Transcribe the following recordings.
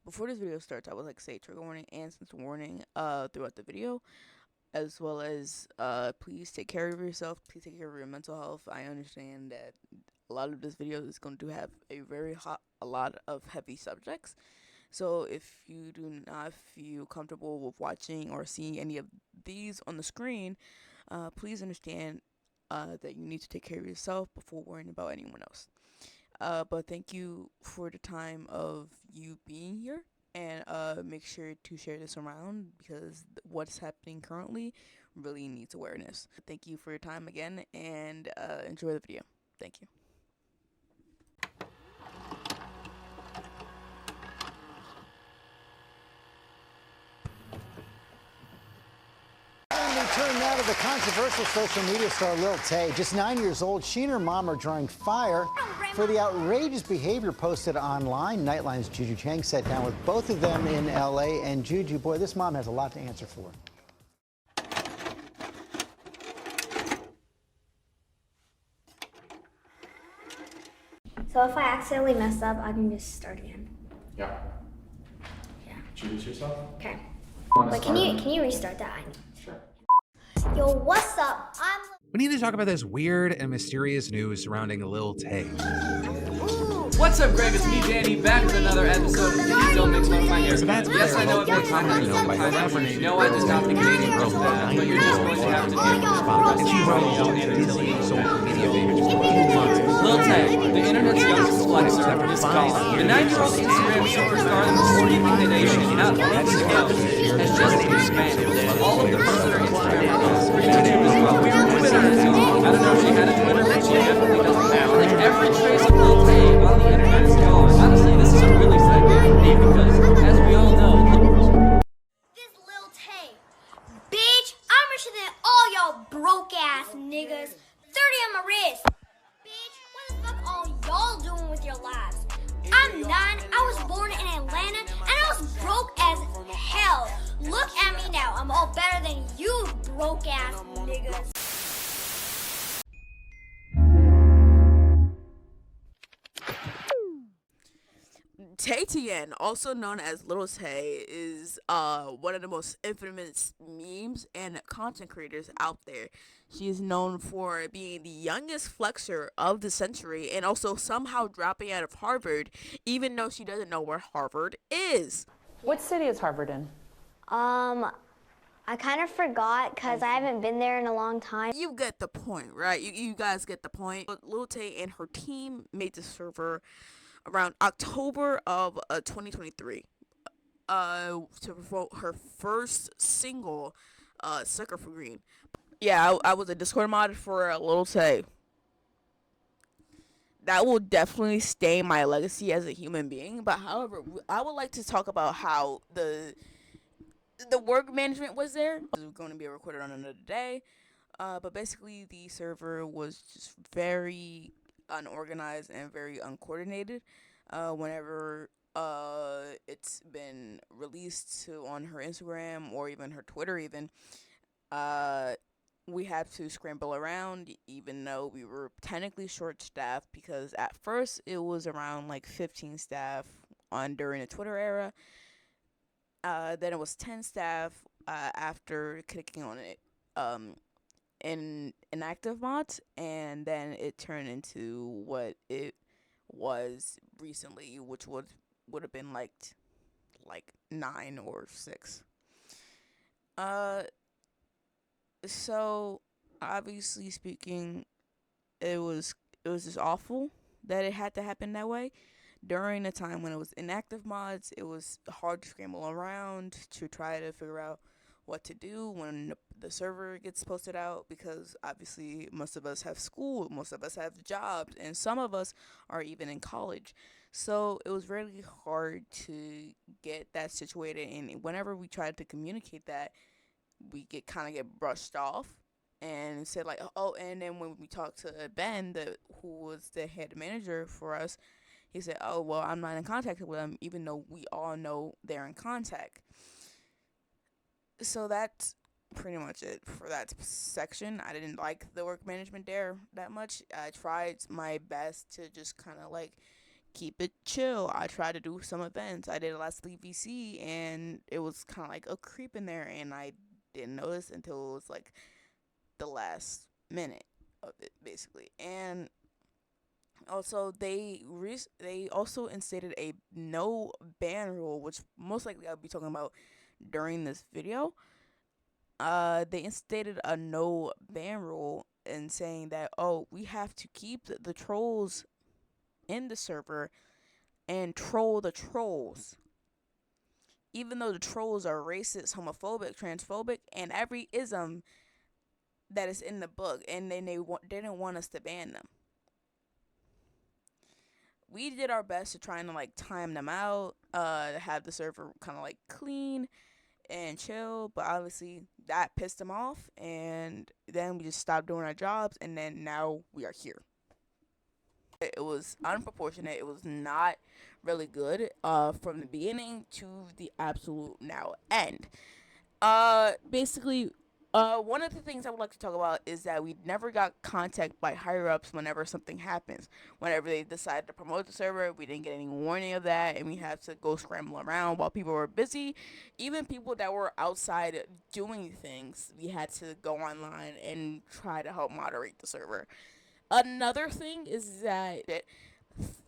Before this video starts, I would like to say trigger warning and sensory warning throughout the video, as well as please take care of yourself. Please take care of your mental health. I understand that a lot of this video is going to have a lot of heavy subjects. So if you do not feel comfortable with watching or seeing any of these on the screen, please understand that you need to take care of yourself before worrying about anyone else. But thank you for the time of you being here, and make sure to share this around because what's happening currently really needs awareness. Thank you for your time again, and enjoy the video. Thank you. We turn now to the controversial social media star Lil Tay. Just 9 years old, she and her mom are drawing fire for the outrageous behavior posted online. Nightline's Juju Chang sat down with both of them in LA. And Juju, boy, this mom has a lot to answer for. So if I accidentally mess up, I can just start again. Yeah. Yeah. Introduce yourself. Okay. Wanna Wait, start? can you restart that? Sure. Yo, what's up? We need to talk about this weird and mysterious news surrounding Lil Tay. What's up, Greg? It's me, Danny, back with another episode of Please Don't Make Fun of My Hair. Yes, I know it makes my hair known by her rapper name. No, I just got the Canadian girl that, but you're just going to have to deal with it. And she wrote dizzy social media page for 2 months. Lil Tay, the internet's youngest flexer, is gone. The 9-year-old Instagram superstar that was sweeping the nation not long ago has just expanded. All of the popular Instagram accounts for YouTube as well. Twitter is gone. I don't know if she had a Twitter, but she definitely doesn't now. Like, every trace of Lil Tay on the internet is gone. Honestly, this is a really sad day for me because, as we all know, This Lil Tay. Bitch, I'm richer than all y'all broke ass niggas. 30 on my wrist. Bitch, what the fuck all y'all doing with your lives? I'm 9, I was born in Atlanta, and I was broke as hell. Look at me now, I'm all better than you broke ass niggas. Tian, also known as Lil Tay, is one of the most infamous memes and content creators out there. She is known for being the youngest flexer of the century and also somehow dropping out of Harvard, even though she doesn't know where Harvard is. What city is Harvard in? I kind of forgot because I haven't been there in a long time. You get the point, right? You guys get the point. But Lil Tay and her team made the server around October of 2023 to promote her first single, Sucker for Green. Yeah, I was a Discord mod for Lil Tay. That will definitely stain my legacy as a human being. But however, I would like to talk about how the work management was there. It was going to be recorded on another day. But basically, the server was just very unorganized and very uncoordinated. Whenever it's been released on her Instagram or even her Twitter, even we had to scramble around, even though we were technically short-staffed, because at first it was around like 15 staff during the Twitter era. Then it was 10 staff after clicking on it in inactive mods, and then it turned into what it was recently, which would have been like 9 or 6. So obviously speaking, it was just awful that it had to happen that way. During the time when it was inactive mods, it was hard to scramble around to try to figure out what to do when the server gets posted out, because obviously most of us have school, most of us have jobs, and some of us are even in college. So it was really hard to get that situated, and whenever we tried to communicate that, we kind of get brushed off and said like, oh, and then when we talked to Ben, who was the head manager for us, he said, oh, well, I'm not in contact with them, even though we all know they're in contact. So that's pretty much it for that section. I didn't like the work management there that much. I tried my best to just kind of like keep it chill. I tried to do some events. I did a last league VC, and it was kind of like a creep in there, and I didn't notice until it was like the last minute of it, basically. And also, they also instated a no ban rule, which most likely I'll be talking about during this video. They instated a no ban rule and saying that, oh, we have to keep the trolls in the server and troll the trolls, even though the trolls are racist, homophobic, transphobic, and every ism that is in the book, and then they didn't want us to ban them. We did our best to try and like time them out, have the server kind of like clean and chill, but obviously that pissed them off, and then we just stopped doing our jobs, and then now we are here. It was unproportionate. It was not really good from the beginning to the absolute now end. Basically, one of the things I would like to talk about is that we never got contact by higher ups whenever something happens. Whenever they decided to promote the server, we didn't get any warning of that, and we had to go scramble around while people were busy. Even people that were outside doing things, we had to go online and try to help moderate the server. Another thing is that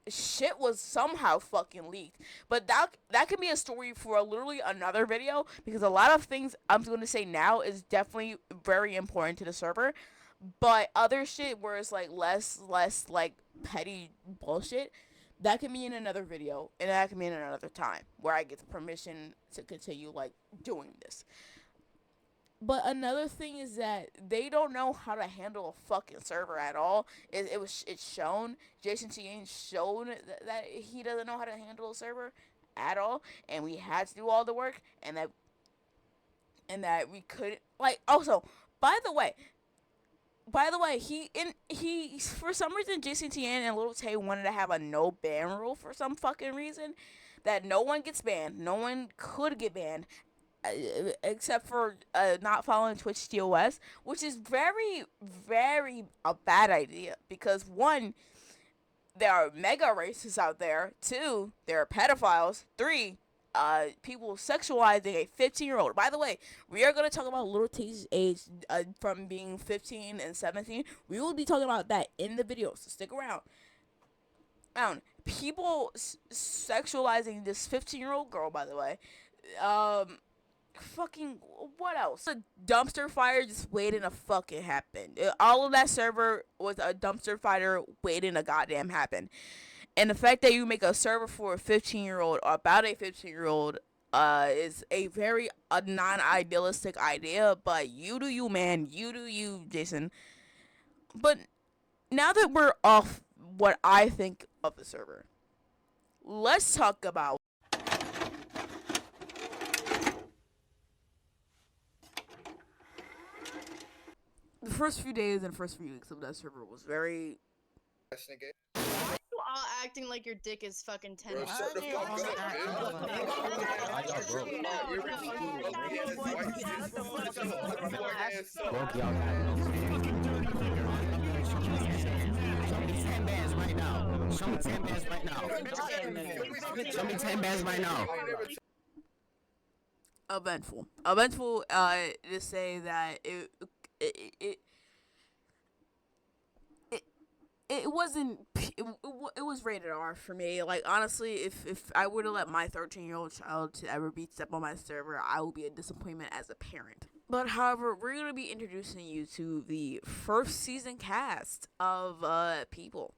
shit was somehow fucking leaked, but that could be a story for literally another video, because a lot of things I'm going to say now is definitely very important to the server, but other shit where it's like less like petty bullshit, that can be in another video, and that can be in another time where I get the permission to continue like doing this. But another thing is that they don't know how to handle a fucking server at all. It's shown. Jason Tian showed that he doesn't know how to handle a server at all, and we had to do all the work, and that we couldn't like. Also, by the way, he for some reason Jason Tian and Lil Tay wanted to have a no ban rule for some fucking reason, that no one gets banned, no one could get banned, except for not following Twitch TOS, which is very, very a bad idea, because one, there are mega racists out there. Two, there are pedophiles. Three, people sexualizing a 15-year-old. By the way, we are going to talk about Lil Tay's age from being 15 and 17. We will be talking about that in the video, so stick around. People sexualizing this 15-year-old girl, by the way. Fucking what else? A dumpster fire just waiting to fucking happen. All of that server was a dumpster fire waiting to goddamn happen. And the fact that you make a server for a 15-year-old or about a 15-year-old is a very non-idealistic idea, but you do you, man. You do you, Jason. But now that we're off what I think of the server, let's talk about the first few days and first few weeks of that server was very. You all acting like your dick is fucking 10. Bro, shut the fuck up, Show me 10 bands right now. Show me 10 bands right now. Eventful. To say that it wasn't. It was rated R for me. Like, honestly, if I were to let my 13-year-old child to ever be step on my server, I would be a disappointment as a parent. But however, we're gonna be introducing you to the first season cast of People.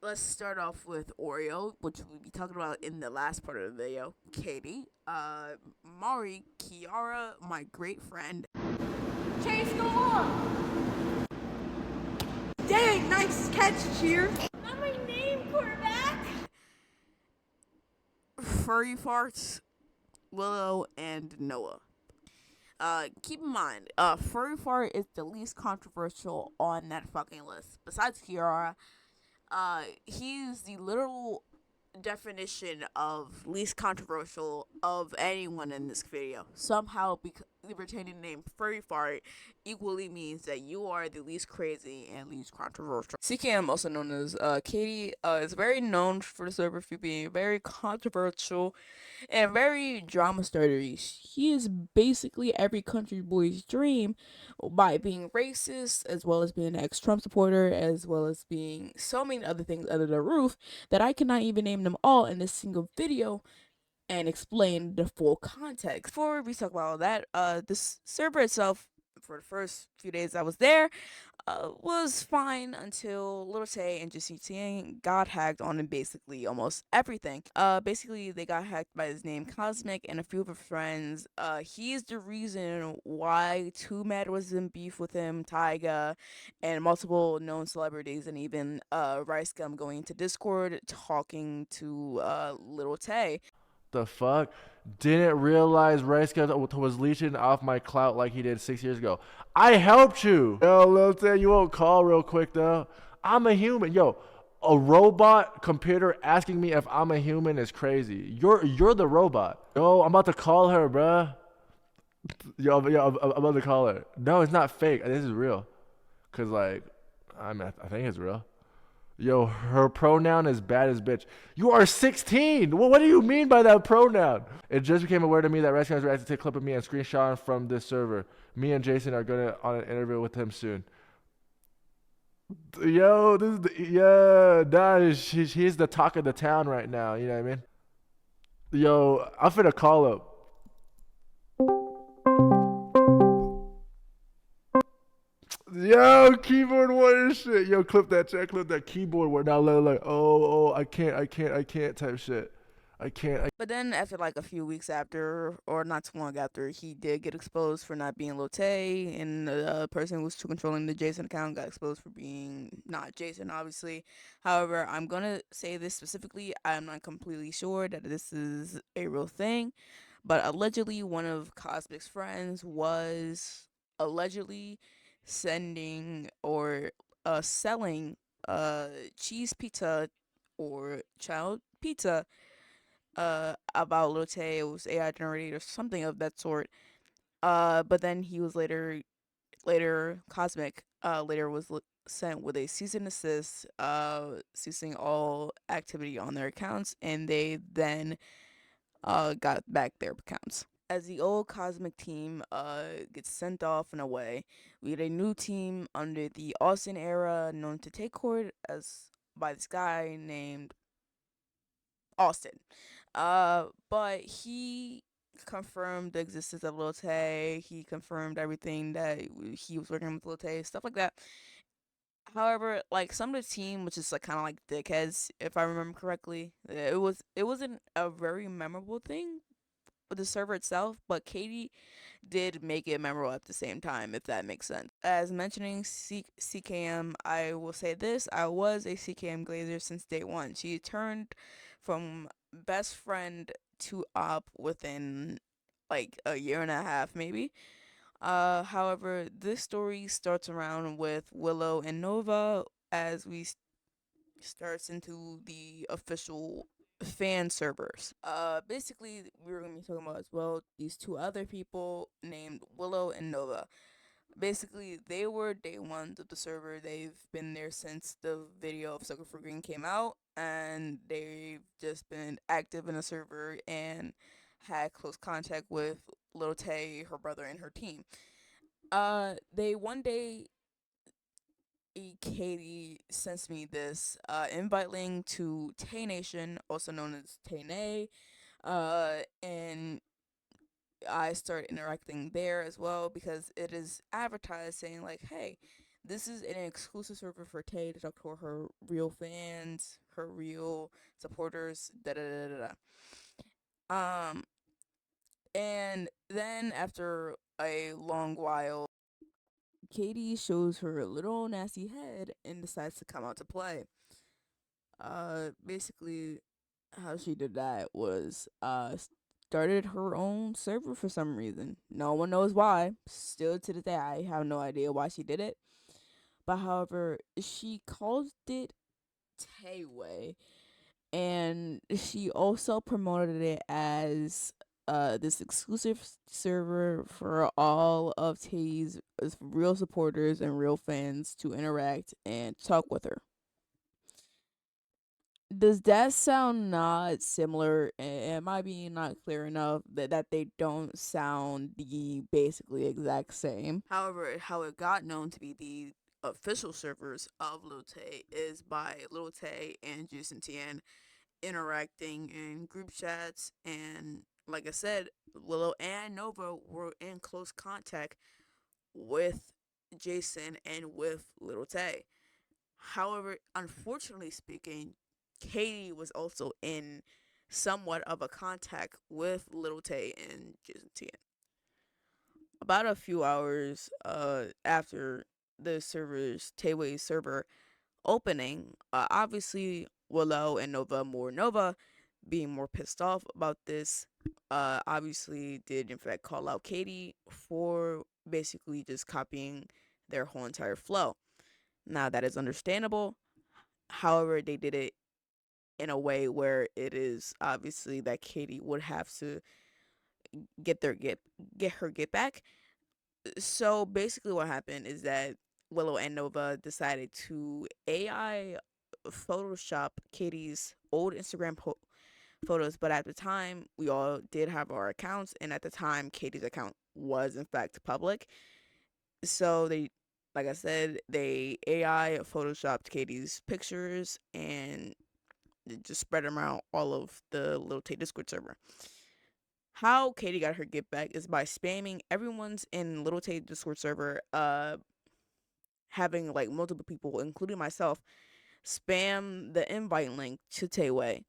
Let's start off with Oreo, which we'll be talking about in the last part of the video. Katie, Mari, Kiara, my great friend. Chase, go on! Dang, nice catch, Cheer. Not my name, quarterback! Furry Farts, Willow, and Noah. Keep in mind, Furry Fart is the least controversial on that fucking list. Besides Kiara, he's the literal definition of least controversial of anyone in this video. Somehow, retaining the name Furry Fart equally means that you are the least crazy and least controversial. CKM, also known as Katie, is very known for the server for being very controversial and very drama startery. He is basically every country boy's dream by being racist, as well as being an ex-Trump supporter, as well as being so many other things under the roof that I cannot even name them all in this single video and explain the full context. Before we talk about all that, this server itself, for the first few days I was there, was fine until Lil Tay and Tian got hacked on basically almost everything. Basically they got hacked by his name Cosmic and a few of his friends. He's the reason why Too Mad was in beef with him, Tyga, and multiple known celebrities, and even Rice Gum going to Discord talking to Lil Tay. The fuck? Didn't realize Rice Gum was leeching off my clout like he did 6 years ago. I helped you. Yo, Lil Tay, you won't call real quick though. I'm a human. Yo, a robot computer asking me if I'm a human is crazy. You're the robot. Yo, I'm about to call her, bruh. Yo, I'm about to call her. No, it's not fake. This is real. Cause like, I think it's real. Yo, her pronoun is bad as bitch. You are 16. What do you mean by that pronoun? It just became aware to me that Redskins reacted to a clip of me and screenshot from this server. Me and Jason are gonna on an interview with him soon. Yo, he's the talk of the town right now. You know what I mean? Yo, I'm finna call up. Yo, keyboard warrior shit. Yo, clip that keyboard warrior. Now like, oh, I can't type shit. I can't. But then after like a few weeks after, or not too long after, he did get exposed for not being Lil Tay, and the person who was controlling the Jason account got exposed for being not Jason, obviously. However, I'm gonna say this specifically. I'm not completely sure that this is a real thing, but allegedly one of Cosmic's friends was allegedly sending or selling cheese pizza or child pizza about Lil Tay. It was AI generated or something of that sort. But then he was later Cosmic later was sent with a cease and desist, ceasing all activity on their accounts, and they then got back their accounts. As the old Cosmic team gets sent off and away, we get a new team under the Austin era, known to take court as by this guy named Austin. But he confirmed the existence of Lil Tay. He confirmed everything that he was working with Lil Tay, stuff like that. However, like some of the team, which is like kind of like dickheads, if I remember correctly, it wasn't a very memorable thing with the server itself, but Katie did make it memorable at the same time, if that makes sense. As mentioning CKM, I will say this: I was a CKM Glazer since day one. She turned from best friend to op within like a year and a half, maybe. However, this story starts around with Willow and Nova as we starts into the official fan servers. Basically, we were gonna be talking about as well these two other people named Willow and Nova. Basically, they were day ones of the server. They've been there since the video of Sucker for Green came out, and they've just been active in the server and had close contact with Lil Tay, her brother, and her team. They one day Katie sends me this invite link to Tay Nation, also known as Tay and I start interacting there as well because it is advertised saying like, hey, this is an exclusive server for Tay to talk to her real fans, her real supporters, da da da da da. And then after a long while, Katie shows her little nasty head and decides to come out to play. Basically, how she did that was started her own server for some reason. No one knows why. Still to this day, I have no idea why she did it. But however, she called it Tayway, and she also promoted it as this exclusive server for all of Tay's real supporters and real fans to interact and talk with her. Does that sound not similar? Am I being not clear enough that they don't sound the basically exact same? However, how it got known to be the official servers of Lil Tay is by Lil Tay and Tian interacting in group chats, and like I said, Willow and Nova were in close contact with Jason and with Lil Tay. However, unfortunately speaking, Katie was also in somewhat of a contact with Lil Tay and Jason Tian. About a few hours after the server's Tayway server opening, obviously Willow and Nova being more pissed off about this, obviously did in fact call out Katie for basically just copying their whole entire flow. Now that is understandable. However, they did it in a way where it is obviously that Katie would have to get her get back. So basically what happened is that Willow and Nova decided to AI Photoshop Katie's old photos, but at the time we all did have our accounts, and at the time Katie's account was in fact public. So they, like I said, they AI photoshopped Katie's pictures and just spread them around all of the Lil Tay Discord server. How Katie got her get back is by spamming everyone's in Lil Tay Discord server, having like multiple people, including myself, spam the invite link to Tayway.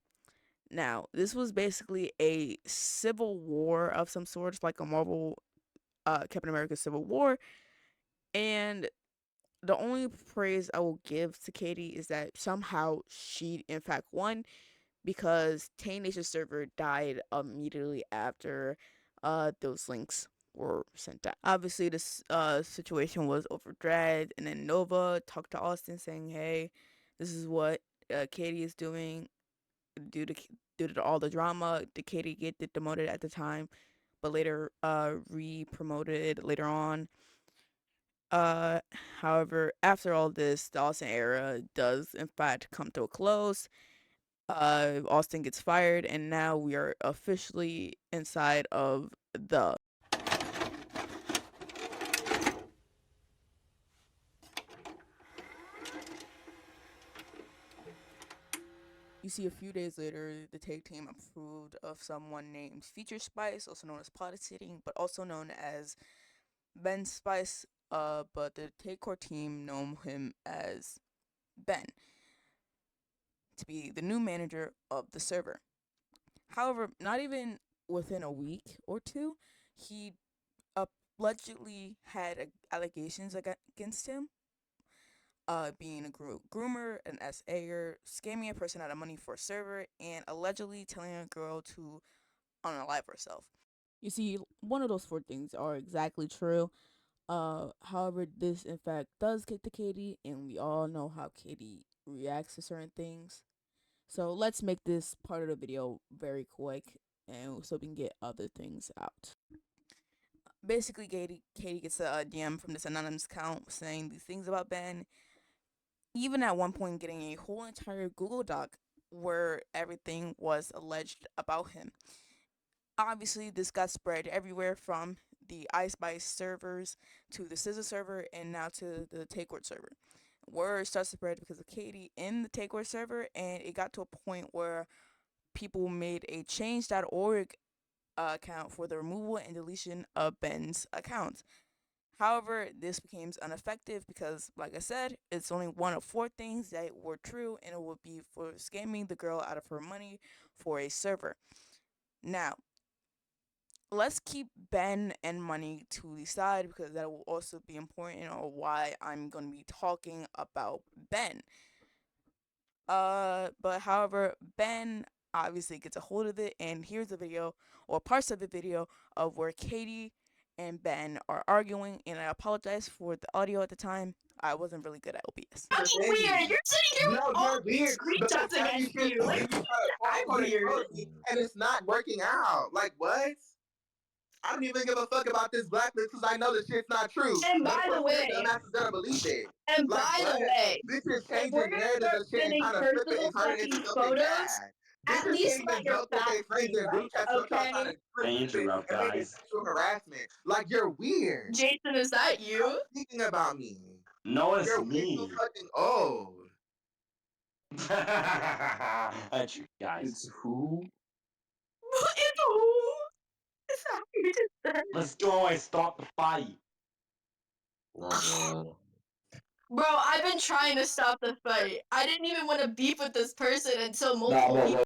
Now, this was basically a civil war of some sort, it's like a Marvel Captain America Civil War. And the only praise I will give to Katie is that somehow she in fact won, because Tay Nation server died immediately after those links were sent out. Obviously, this situation was overdragged, and then Nova talked to Austin saying, "Hey, this is what Katie is doing due to all the drama. Did Katie get demoted at the time, but later re-promoted later on?" Uh, However, after all this, the Austin era does in fact come to a close. Austin gets fired, and now we are officially inside of the. You see, a few days later, the Take team approved of someone named Feature Spice, also known as Plotted Seating, but also known as Ben Spice. But the Take Core team know him as Ben, to be the new manager of the server. However, not even within a week or two, he allegedly had allegations against him, being a groomer, an SAer, scamming a person out of money for a server, and allegedly telling a girl to unalive herself. You see, one of those four things are exactly true. However, this in fact does get to Katie, and we all know how Katie reacts to certain things. So let's make this part of the video very quick, and so we can get other things out. Basically, Katie gets a DM from this anonymous account saying these things about Ben, even at one point getting a whole entire Google Doc where everything was alleged about him. Obviously, this got spread everywhere, from the iSpice servers to the Scissor server and now to the Takeover server. Word starts to spread because of Katie in the Takeover server, and it got to a point where people made a change.org account for the removal and deletion of Ben's account. However, this became ineffective because, like I said, it's only one of four things that were true, and it would be for scamming the girl out of her money for a server. Now, let's keep Ben and money to the side because that will also be important on why I'm going to be talking about Ben. But however, Ben obviously gets a hold of it, and here's a video, or parts of the video, of where Katie and Ben are arguing, and I apologize for the audio at the time. I wasn't really good at OBS. Fucking weird. You're sitting here with all these screenshots against you. Like, I'm weird. And it's not working out. Like, what? I don't even give a fuck about this blackness because I know the shit's not true. And by the way, dumbasses gonna believe it. and by the way, this is if we're changing gonna narratives start and shit and sending trying to flip it personal and turn it fucking into something photos, bad. at least let your facts be right, okay? Sexual harassment. Like, you're weird. Jason, is that you? Thinking about me. No, it's You're me. way too fucking old. That's you guys. It's who? It's who? Is that what you just said? Let's go and start the fight. Bro, I've been trying to stop the fight. I didn't even want to beef with this person until multiple people.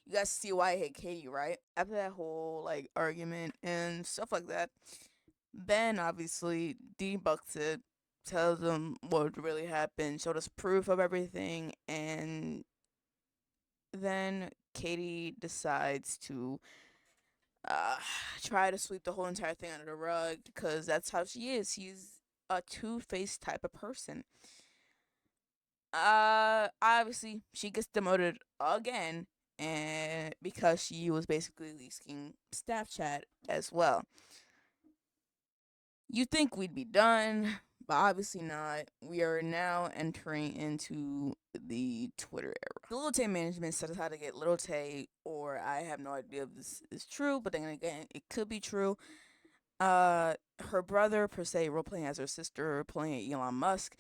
You guys see why I hate Katie, right? After that whole like argument and stuff like that, Ben obviously debunks it, tells them what really happened, showed us proof of everything, and then Katie decides to uh, try to sweep the whole entire thing under the rug because that's how she is. She's a two-faced type of person. Obviously she gets demoted again, and because she was basically leaking staff chat as well. You think we'd be done, but obviously not. We are now entering into the Twitter era. The Lil Tay management says how to get Lil Tay, or I have no idea if this is true, but then again, it could be true. Her brother, per se, role playing as her sister, playing Elon Musk,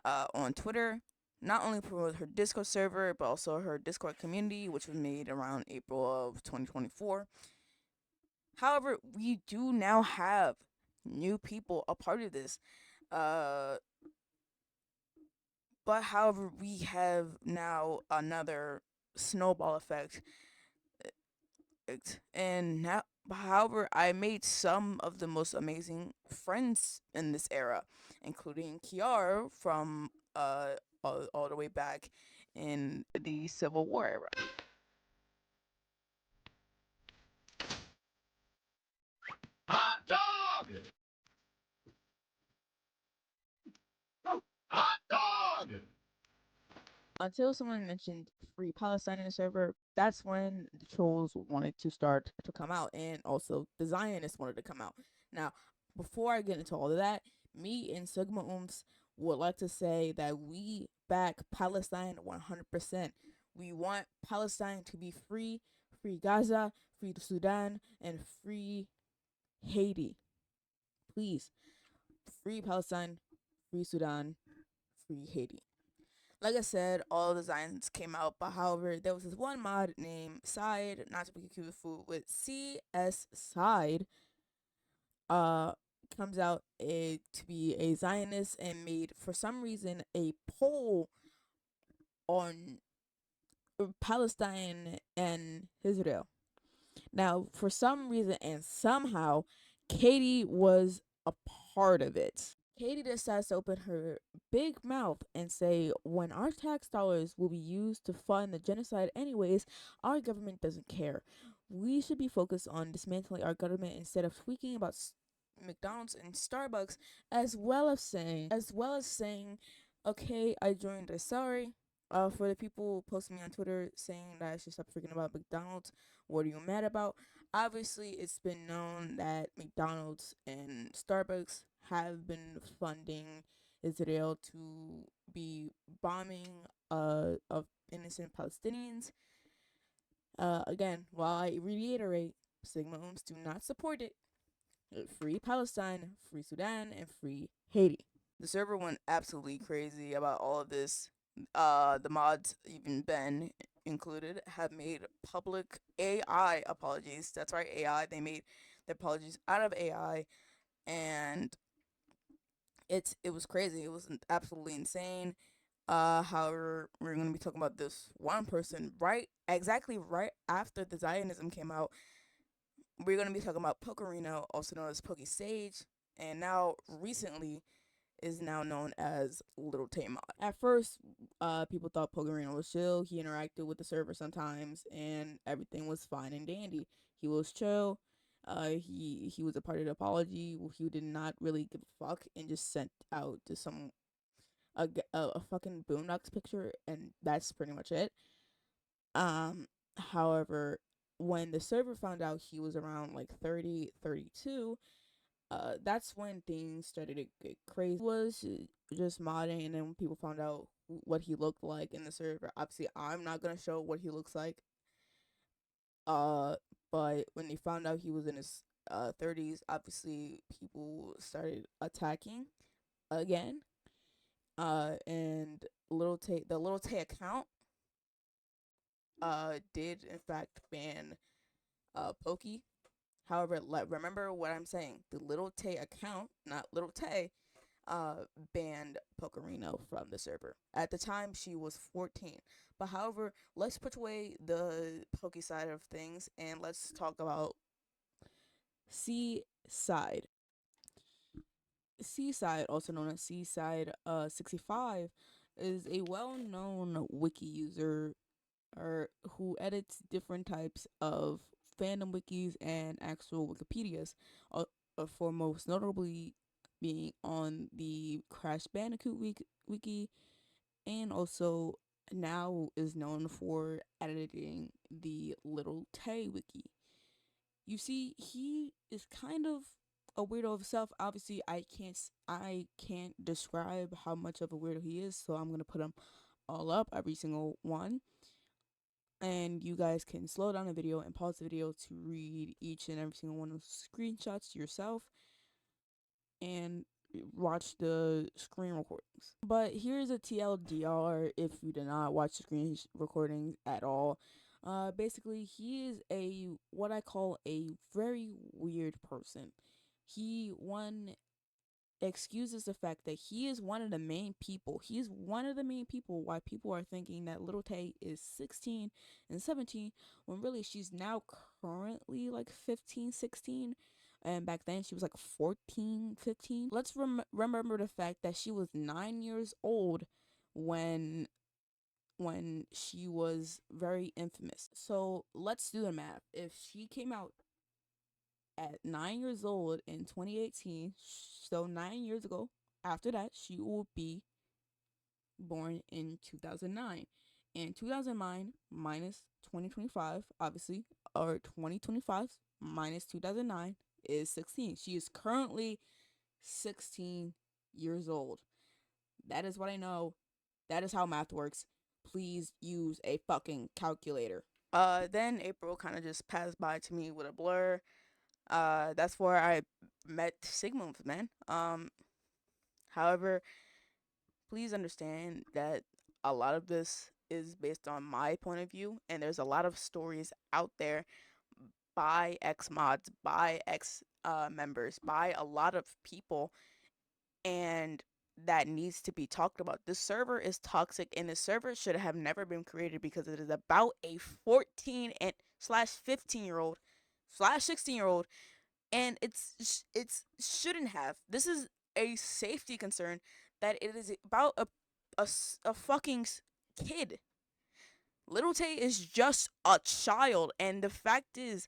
on Twitter. Not only promoted her Discord server, but also her Discord community, which was made around April of 2024. However, we do now have new people a part of this. But however, we have now another snowball effect. And now, however, I made some of the most amazing friends in this era, including Kiara from all the way back in the Civil War era. Hot dog! Hot dog! Until someone mentioned Free Palestine in the server, that's when the trolls wanted to start to come out, and also the Zionists wanted to come out. Now, before I get into all of that, me and Sigma Ooms would like to say that we back Palestine 100%. We want Palestine to be free, free Gaza, free Sudan, and free Haiti. Please, free Palestine, free Sudan, free Haiti. Like I said, all the designs came out, but however, there was this one mod named Side, not to be confused with CS Side, comes out to be a Zionist and made, for some reason, a poll on Palestine and Israel. Now, for some reason and somehow, Katie was a part of it. Katie decides to open her big mouth and say, when our tax dollars will be used to fund the genocide anyways, our government doesn't care. We should be focused on dismantling our government instead of tweaking about McDonald's and Starbucks, as well as saying, okay, I joined a sorry. For the people posting me on Twitter saying that I should stop freaking about McDonald's, what are you mad about? Obviously, it's been known that McDonald's and Starbucks have been funding Israel to be bombing of innocent Palestinians. Again, while I reiterate, Sigma Ooms do not support it. Free Palestine, free Sudan, and free Haiti. The server went absolutely crazy about all of this. The mods, even Ben included, have made public AI apologies. That's right, AI. They made their apologies out of AI, and it was crazy. It was absolutely insane. However, we're gonna be talking about this one person exactly right after the Zionism came out. We're gonna be talking about Pokerino, also known as Poke Sage, and now recently is now known as Lil Tay Mod. At first, People thought Pogorino was chill. He interacted with the server sometimes, and everything was fine and dandy. He was chill. He was a part of the apology. He did not really give a fuck and just sent out to some a fucking Boondocks picture, and that's pretty much it. However, when the server found out he was around like 30, 32, that's when things started to get crazy. It was just modding, and then when people found out what he looked like in the server, obviously I'm not gonna show what he looks like. But when they found out he was in his 30s, obviously people started attacking again. And the Lil Tay account did in fact ban Pokey. However, remember what I'm saying. The Lil Tay account, not Lil Tay, banned Pokerino from the server. At the time, she was 14. But however, let's put away the Pokey side of things and let's talk about Seaside. Seaside, also known as Seaside 65, is a well-known wiki user or who edits different types of fandom wikis and actual Wikipedias, for most notably being on the Crash Bandicoot wiki, and also now is known for editing the Little Tay wiki. You see, he is kind of a weirdo of himself. Obviously, I can't describe how much of a weirdo he is, so I'm gonna put him all up, every single one, and you guys can slow down the video and pause the video to read each and every single one of those screenshots yourself and watch the screen recordings. But here's a TLDR if you did not watch the screen recordings at all. Basically, he is what I call a very weird person. He excuses the fact that he is one of the main people. He's one of the main people why people are thinking that Little Tay is 16 and 17 when really she's now currently like 15, 16. And back then she was like 14, 15. Let's remember the fact that she was 9 years old when she was very infamous. So let's do the math. If she came out at 9 years old in 2018, so 9 years ago, after that, she will be born in 2009. And 2009 minus 2025, obviously, or 2025 minus 2009 is 16. She is currently 16 years old. That is what I know. That is how math works. Please use a fucking calculator. Then April kind of just passed by to me with a blur. That's where I met Sigmund, man. However, please understand that a lot of this is based on my point of view, and there's a lot of stories out there by ex mods, by ex members, by a lot of people, and that needs to be talked about. This server is toxic, and the server should have never been created because it is about a 14 and slash 15-year-old slash 16-year-old, and it's shouldn't have. This is a safety concern that it is about a fucking kid. Little Tay is just a child, and the fact is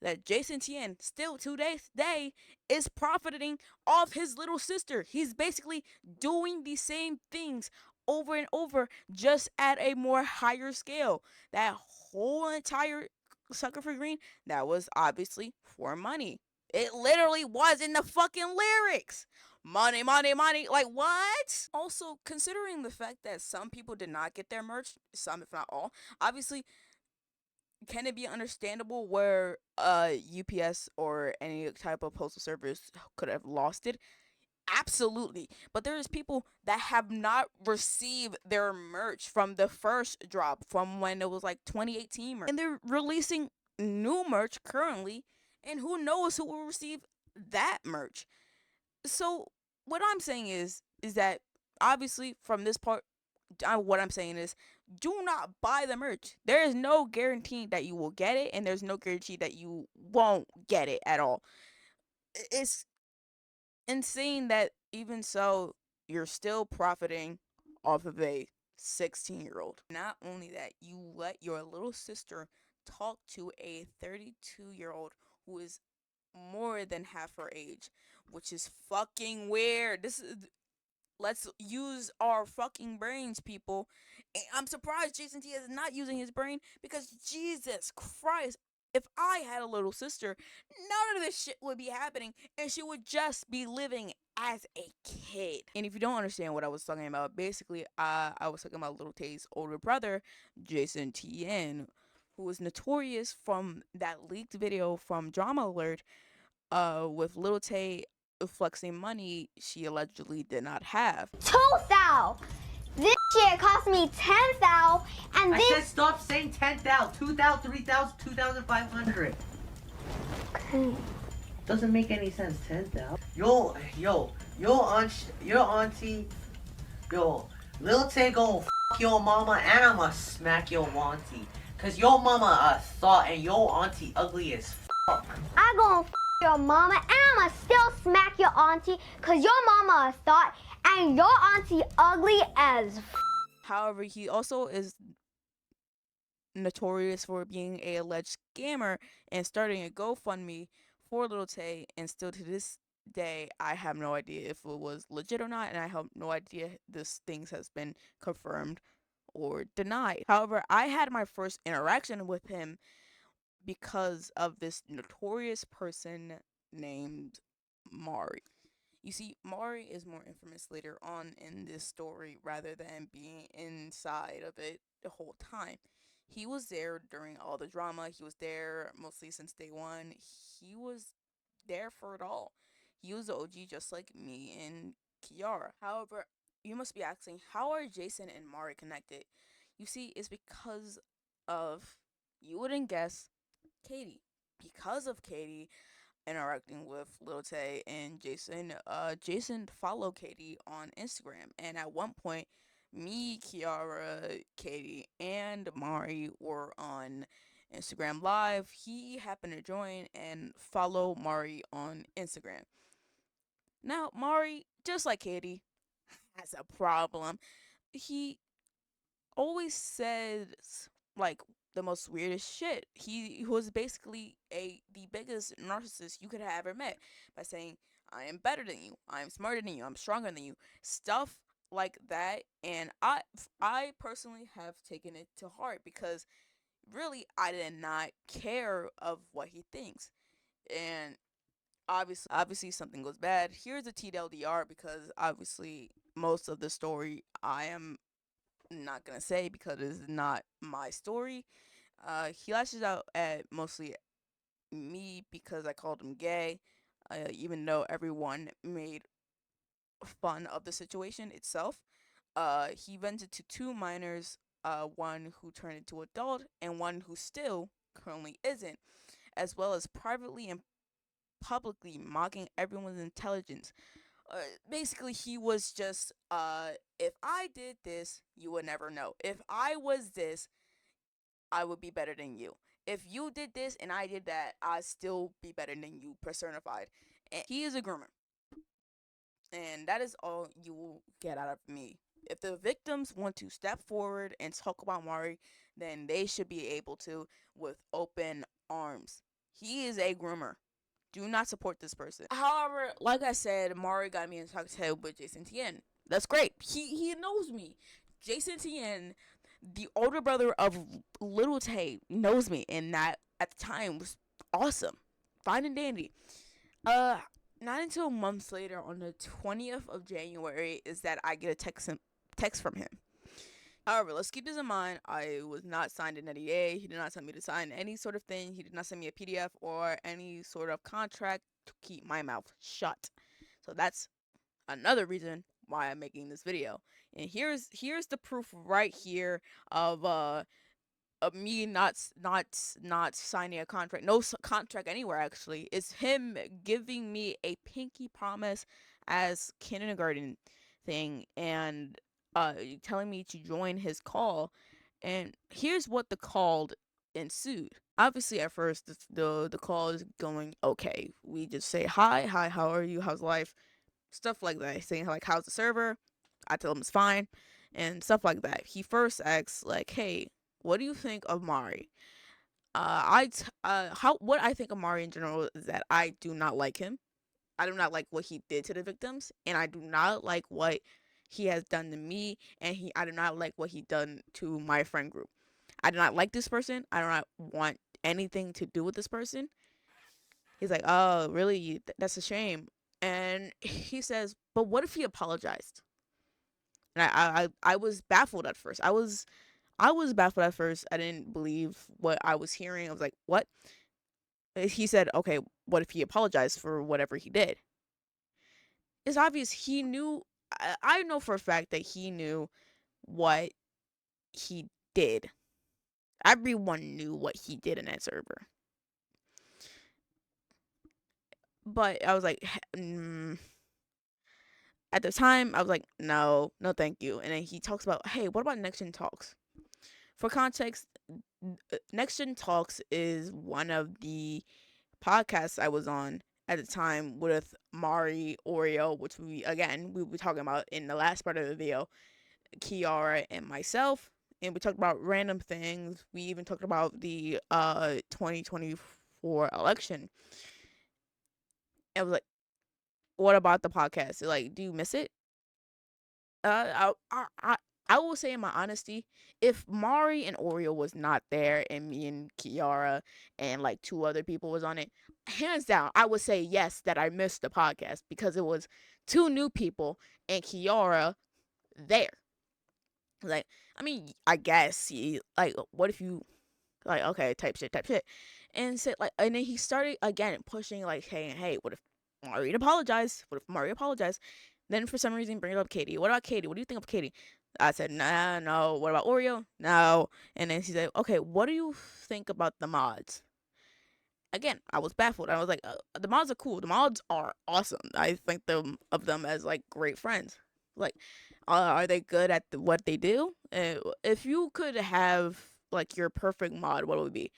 that Jason Tian still to this day is profiting off his little sister. He's basically doing the same things over and over, just at a more higher scale. That whole entire Sucker for Green, that was obviously for money. It literally was in the fucking lyrics. Money, money, money. Like, what? Also, considering the fact that some people did not get their merch, some if not all, obviously, can it be understandable where UPS or any type of postal service could have lost it? Absolutely. But there's people that have not received their merch from the first drop, from when it was like 2018 merch. And they're releasing new merch currently, and who knows who will receive that merch. So what I'm saying is that obviously from this part, what I'm saying is, do not buy the merch. There is no guarantee that you will get it, and there's no guarantee that you won't get it at all. It's insane that even so, you're still profiting off of a 16-year-old. Not only that, you let your little sister talk to a 32-year-old who is more than half her age, which is fucking weird. This is Let's use our fucking brains, people. I'm surprised Jason T is not using his brain because Jesus Christ, if I had a little sister, none of this shit would be happening and she would just be living as a kid. And if you don't understand what I was talking about, basically, I was talking about Lil Tay's older brother, Jason Tian, who was notorious from that leaked video from Drama Alert with Lil Tay flexing money she allegedly did not have. 2,000. This shit cost me 10,000, and I this. said stop saying 10,000, 2,000, 3,000, 2,500. Okay. Doesn't make any sense. 10,000. Your auntie, Lil Tay gon' f your mama and I'ma smack your auntie. Cause your mama a thought and your auntie ugly as fuck. I gon' f your mama and I'ma still smack your auntie cause your mama a thought and your auntie ugly as f. However, he also is notorious for being a alleged scammer and starting a GoFundMe for Lil Tay, and still to this day I have no idea if it was legit or not, and I have no idea this things has been confirmed or denied. However, I had my first interaction with him because of this notorious person named Mari. You see, Mari is more infamous later on in this story rather than being inside of it the whole time. He was there during all the drama. He was there mostly since day one. He was there for it all. He was the OG just like me and Kiara. However, you must be asking, how are Jason and Mari connected? You see, it's because of, you wouldn't guess, Katie. Because of Katie interacting with Lil Tay and Jason, Jason followed Katie on Instagram, and at one point, me, Kiara, Katie, and Mari were on Instagram Live. He happened to join and follow Mari on Instagram. Now, Mari, just like Katie, has a problem. He always says like the most weirdest shit. He was basically the biggest narcissist you could have ever met by saying, I am better than you, I'm smarter than you, I'm stronger than you. Stuff like that. And I personally have taken it to heart because really I did not care of what he thinks. And obviously something goes bad. Here's the TLDR because obviously most of the story I am not gonna say because it's not my story. He lashes out at mostly me because I called him gay, even though everyone made fun of the situation itself. He vented to two minors, one who turned into adult and one who still currently isn't, as well as privately and publicly mocking everyone's intelligence. Basically, he was just, if I did this, you would never know. If I was this, I would be better than you. If you did this and I did that, I'd still be better than you, personified. And he is a groomer. And that is all you will get out of me. If the victims want to step forward and talk about Mari, then they should be able to with open arms. He is a groomer. Do not support this person. However, like I said, Mari got me in talk with Jason Tien. That's great. He knows me. Jason Tien, the older brother of Little Tay, knows me, and that at the time was awesome, fine and dandy. Not until months later, on the 20th of January, is that I get a text from him. However, let's keep this in mind. I was not signed an NDA. He did not tell me to sign any sort of thing. He did not send me a PDF or any sort of contract to keep my mouth shut. So that's another reason why I'm making this video. And here's the proof right here of me not signing a contract, no contract anywhere. Actually, it's him giving me a pinky promise as kindergarten thing and telling me to join his call. And here's what the call ensued. Obviously, at first the call is going okay. We just say hi, how are you, how's life, stuff like that. Saying like how's the server. I tell him it's fine. and stuff like that. He first asks like, "Hey, what do you think of Mari?" What I think of Mari in general is that I do not like him. I do not like what he did to the victims, and I do not like what he has done to me, and I do not like what he done to my friend group. I do not like this person. I do not want anything to do with this person. He's like, "Oh, really? That's a shame." And he says, "But what if he apologized?" And I was baffled at first. I was baffled at first. I didn't believe what I was hearing. I was like, "What?" He said, "Okay, what if he apologized for whatever he did?" It's obvious he knew. I know for a fact that he knew what he did. Everyone knew what he did in that server. But I was like, at the time, I was like, no, no, thank you. And then he talks about, hey, what about Next Gen Talks? For context, Next Gen Talks is one of the podcasts I was on at the time with Mari, Oreo, which we were talking about in the last part of the video, Kiara and myself. And we talked about random things. We even talked about the 2024 election. I was like, what about the podcast? Like, do you miss it? I will say in my honesty, if Mari and Oreo was not there and me and Kiara and like two other people was on it, hands down, I would say yes that I missed the podcast because it was two new people and Kiara there. Like, I mean, I guess like, what if you like, okay, type shit, and said like, and then he started again pushing like, hey, what if Mari apologized? What if Mari apologized? Then for some reason bring up Katie. What about Katie? What do you think of Katie? I said, nah, no. What about Oreo? No. And then she said, okay, what do you think about the mods? Again, I was baffled. I was like, the mods are cool. The mods are awesome. I think of them as like great friends. Like, are they good at what they do? If you could have like your perfect mod, what would it be?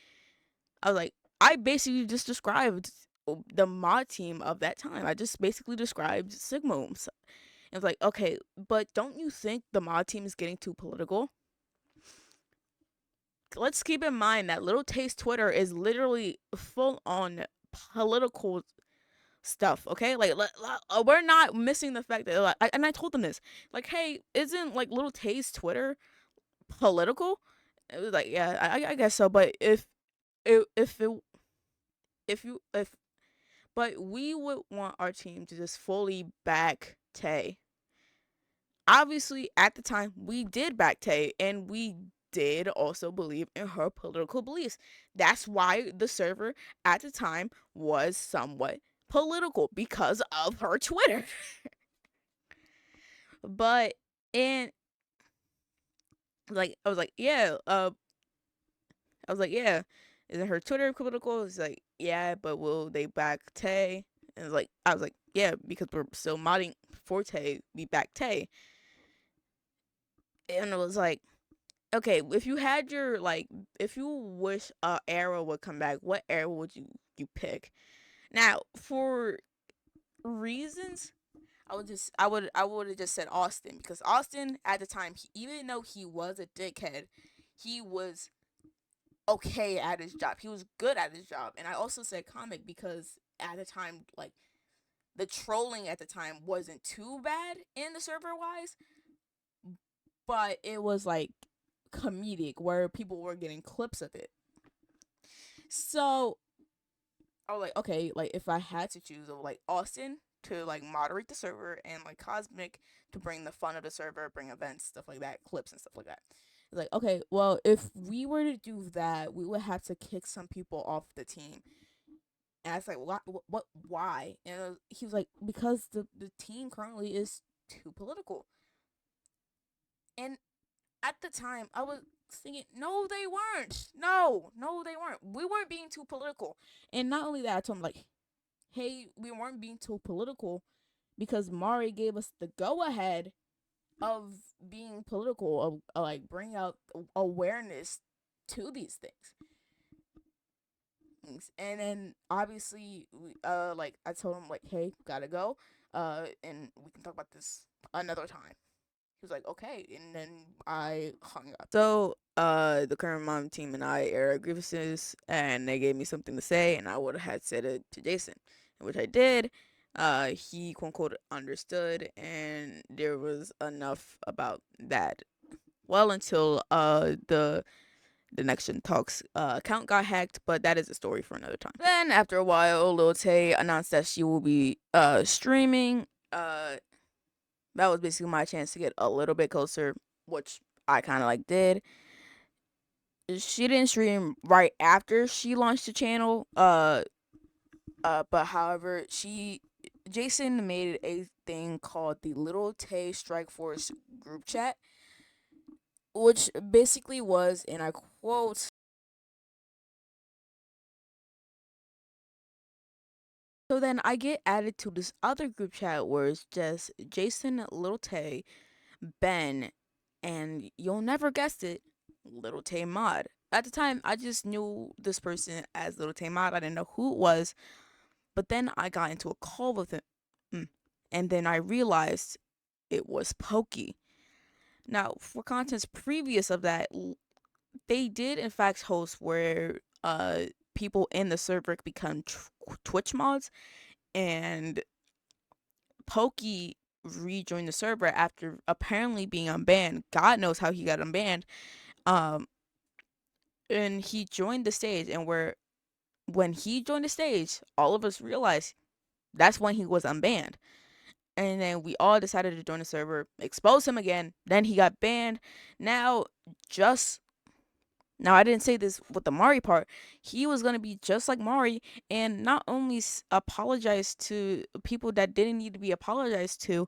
I was like, I basically just described the mod team of that time. I just basically described Sigmums. It's like, okay, but don't you think the mod team is getting too political? Let's keep in mind that Lil Tay's Twitter is literally full on political stuff, okay? Like, we're not missing the fact that, like, and I told them this, like, hey, isn't like Lil Tay's Twitter political? It was like, yeah, I guess so, but if it if but we would want our team to just fully back Tay. Obviously, at the time, we did back Tay, and we did also believe in her political beliefs. That's why the server at the time was somewhat political because of her Twitter. But and like I was like, yeah, isn't her Twitter political? It's like, yeah, but will they back Tay? And it's like, I was like, yeah, because we're still modding for Tay, we back Tay. And it was like, okay, if you had your like, if you wish era would come back, what era would you pick? Now, for reasons, I would have just said Austin because Austin at the time, even though he was a dickhead, he was okay at his job. He was good at his job. And I also said comic because at the time, like, the trolling at the time wasn't too bad in the server wise, but it was like comedic where people were getting clips of it. So I was like, okay, like if I had to choose of like Austin to like moderate the server and like Cosmic to bring the fun of the server, bring events, stuff like that, clips and stuff like that. It's like, okay, well, if we were to do that, we would have to kick some people off the team. And I was like, what, why? And he was like, because the team currently is too political. And at the time, I was thinking, no, they weren't. No, they weren't. We weren't being too political. And not only that, I told him, like, hey, we weren't being too political because Mari gave us the go ahead of being political, of like bring out awareness to these things. And then obviously, like I told him, like, hey, gotta go, and we can talk about this another time. He was like, okay, and then I hung up. So the current mom team and I aired our grievances, and they gave me something to say, and I would have had said it to Jason, which I did. He quote unquote understood, and there was enough about that. Well, until the Next Gen Talks account got hacked, but that is a story for another time. Then after a while, Lil Tay announced that she will be streaming. That was basically my chance to get a little bit closer, which I kind of like did. She didn't stream right after she launched the channel. But however, Jason made a thing called the Lil Tay Strike Force group chat, which basically was, and I quote, so then I get added to this other group chat where it's just Jason, Lil Tay, Ben, and you'll never guess it, Lil Tay Mod. At the time, I just knew this person as Lil Tay Mod. I didn't know who it was, but then I got into a call with him, and then I realized it was Pokey. Now, for contents previous of that, they did in fact host where people in the server become Twitch mods, and Pokey rejoined the server after apparently being unbanned. God knows how he got unbanned. Um, and he joined the stage, and when he joined the stage, all of us realized that's when he was unbanned. And then we all decided to join the server, expose him again. Then he got banned. Now, just Now, I didn't say this with the Mari part. He was going to be just like Mari and not only apologize to people that didn't need to be apologized to,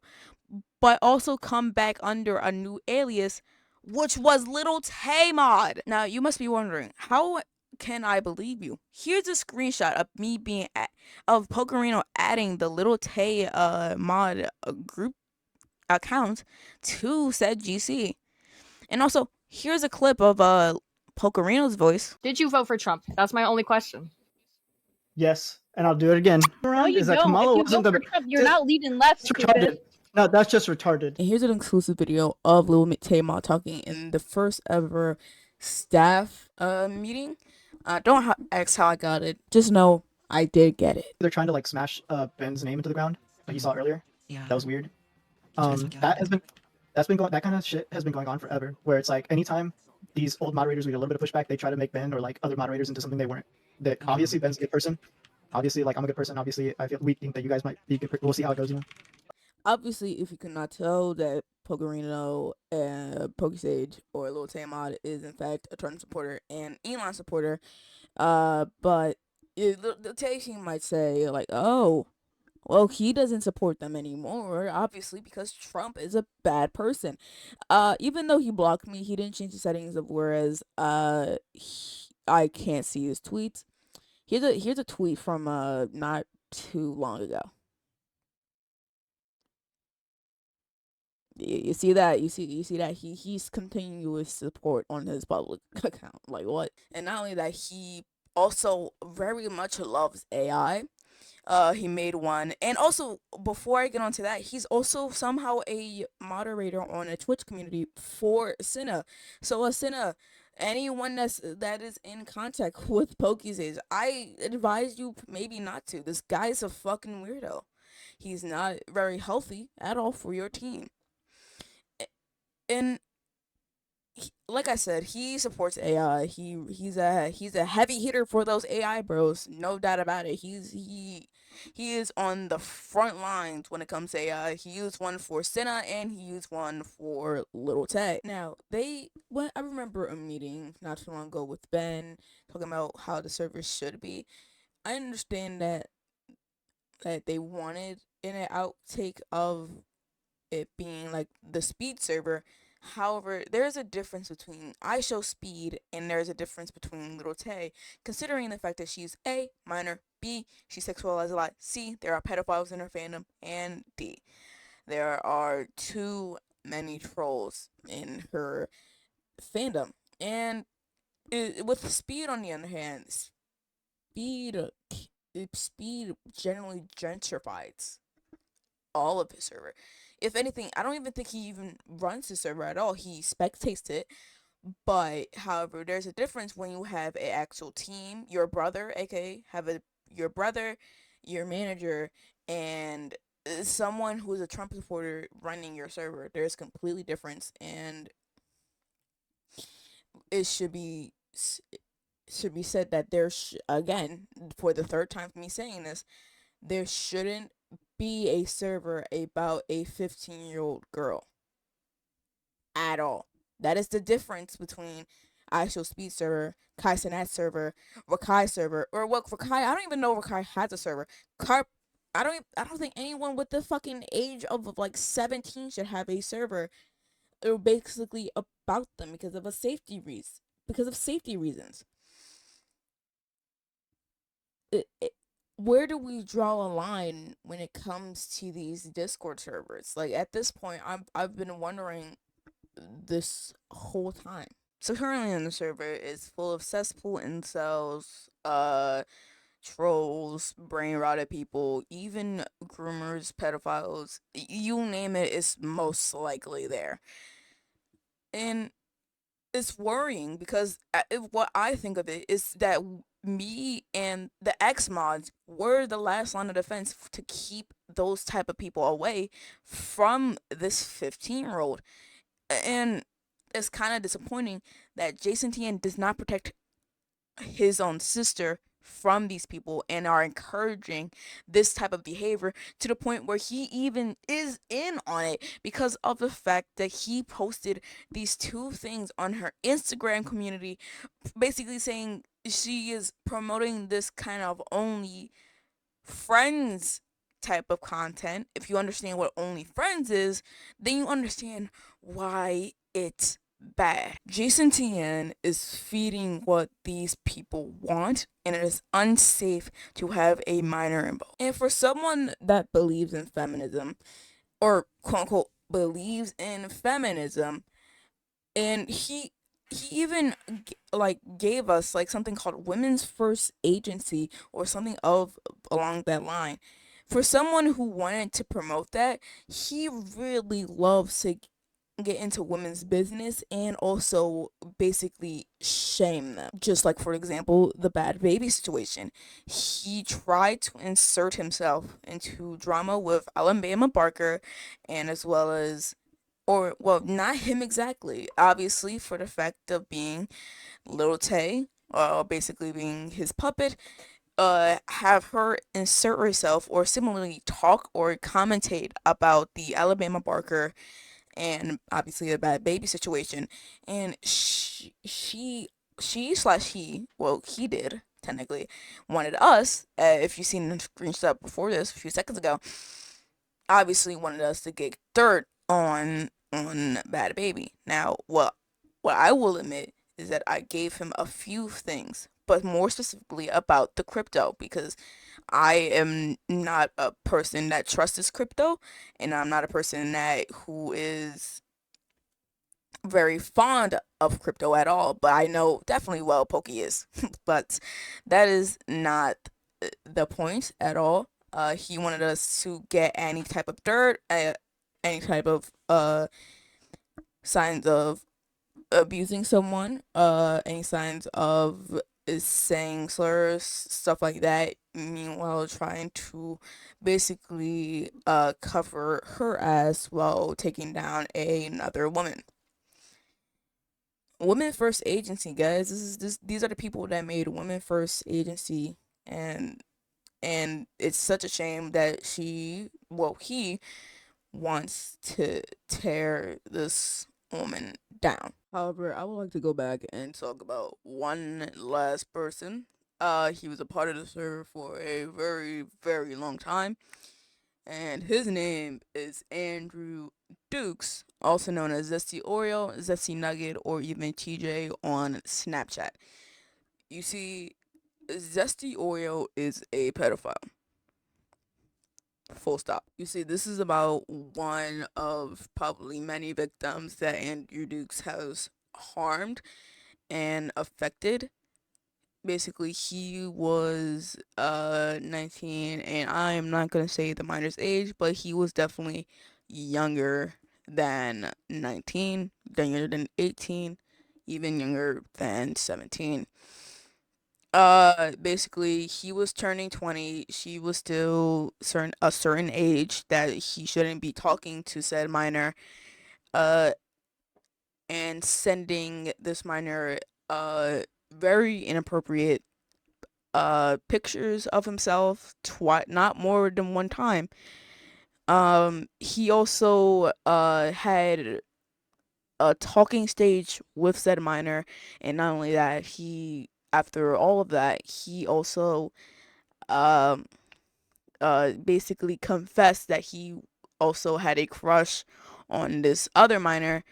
but also come back under a new alias, which was Lil Tay Mod. Now, you must be wondering, how can I believe you? Here's a screenshot of me of Pokerino adding the Lil Tay mod group account to said GC. And also, here's a clip of Pokerino's voice. Did you vote for Trump? That's my only question. Yes, and I'll do it again. No, you don't. If you vote for Trump, you're not leading left, stupid. No, that's just retarded. And here's an exclusive video of Lil Tay Ma talking in the first ever staff meeting. Don't ask how I got it. Just know I did get it. They're trying to like smash Ben's name into the ground, like you saw earlier. Yeah. That was weird. That kind of shit has been going on forever. Where it's like anytime these old moderators get a little bit of pushback, they try to make Ben or like other moderators into something they weren't. That obviously Ben's a good person. Obviously, like I'm a good person. Obviously, we think that you guys might be good. We'll see how it goes. You know. Obviously, if you cannot tell that Pokerino, Pokesage, or Lil Tay Mod is in fact a Trump supporter and Elon supporter, but the Tay team might say like, oh, well, he doesn't support them anymore, obviously, because Trump is a bad person. Even though he blocked me, he didn't change the settings of whereas I can't see his tweets. Here's a tweet from not too long ago. You see that? You see that he's continuous support on his public account. Like what? And not only that, he also very much loves AI. He made one, and also before I get onto that, he's also somehow a moderator on a Twitch community for Cinna. So Cinna, anyone that is in contact with Pokesage, I advise you maybe not to. This guy's a fucking weirdo. He's not very healthy at all for your team. And like I said, he supports AI. He's a heavy hitter for those AI bros, no doubt about it. He is on the front lines when it comes to AI. He used one for Cinna and he used one for Lil Tay. Now I remember a meeting not too long ago with Ben talking about how the server should be. I understand that they wanted an outtake of it being like the speed server. However, there's a difference between I show speed and there's a difference between Lil Tay, considering the fact that she's A, minor, B, she's sexualized a lot, C, there are pedophiles in her fandom, and D, there are too many trolls in her fandom. And with speed, on the other hand, speed generally gentrifies all of his server. If anything, I don't even think he even runs the server at all. He spectates it. But however, there's a difference when you have an actual team, your brother, aka your brother, your manager, and someone who's a Trump supporter running your server. There's completely difference, and it should be said that again, for the third time for me saying this, there shouldn't be a server about a 15-year-old girl at all. That is the difference between actual speed server, Kai Cenat server, Rakai server, or what Rakai. I don't even know Rakai has a server. Carp. I don't think anyone with the fucking age of like 17 should have a server. Or basically about them because of a safety reason. Because of safety reasons. Where do we draw a line when it comes to these Discord servers? Like at this point, I've been wondering this whole time. So currently on the server is full of cesspool incels, trolls, brain rotted people, even groomers, pedophiles. You name it, it's most likely there. And it's worrying because what I think of it is that me and the X mods were the last line of defense to keep those type of people away from this 15-year-old. And it's kind of disappointing that Jason Tian does not protect his own sister from these people and are encouraging this type of behavior to the point where he even is in on it because of the fact that he posted these two things on her Instagram community, basically saying she is promoting this kind of only friends type of content. If you understand what only friends is, then you understand why it's bad. Jason Tian is feeding what these people want, and it is unsafe to have a minor involved. And for someone that believes in feminism, or quote unquote believes in feminism, and he even like gave us like something called Women's First Agency or something of along that line. For someone who wanted to promote that, he really loves to get into women's business and also basically shame them. Just like, for example, the Bad Baby situation. He tried to insert himself into drama with Alabama Barker and as well as, or well, not him exactly, obviously, for the fact of being Lil Tay, basically being his puppet, have her insert herself or similarly talk or commentate about the Alabama Barker and obviously the Bad Baby situation, and she slash he, well, he did technically, wanted us, if you seen the screenshot before this a few seconds ago, obviously wanted us to get dirt on Bad Baby. Now, what I will admit is that I gave him a few things, but more specifically about the crypto, because I am not a person that trusts crypto, and I'm not a person that who is very fond of crypto at all. But I know definitely well Pokey is, but that is not the point at all. He wanted us to get any type of dirt, any type of signs of abusing someone, any signs of saying slurs, stuff like that. Meanwhile, trying to basically cover her ass while taking down another woman. Women First Agency, guys. These are the people that made Women First Agency, and it's such a shame that he wants to tear this woman down. However, I would like to go back and talk about one last person. He was a part of the server for a very, very long time, and his name is Andrew Dukes, also known as Zesty Oreo, Zesty Nugget, or even TJ on Snapchat. You see, Zesty Oreo is a pedophile. Full stop. You see, this is about one of probably many victims that Andrew Dukes has harmed and affected. Basically, he was 19, and I am not gonna say the minor's age, but he was definitely younger than 19, younger than 18, even younger than 17. Basically, he was turning 20. She was still a certain age that he shouldn't be talking to said minor. Uh, and sending this minor very inappropriate pictures of himself not more than one time. He also had a talking stage with said minor, and not only that, he after all of that, he also um basically confessed that he also had a crush on this other minor,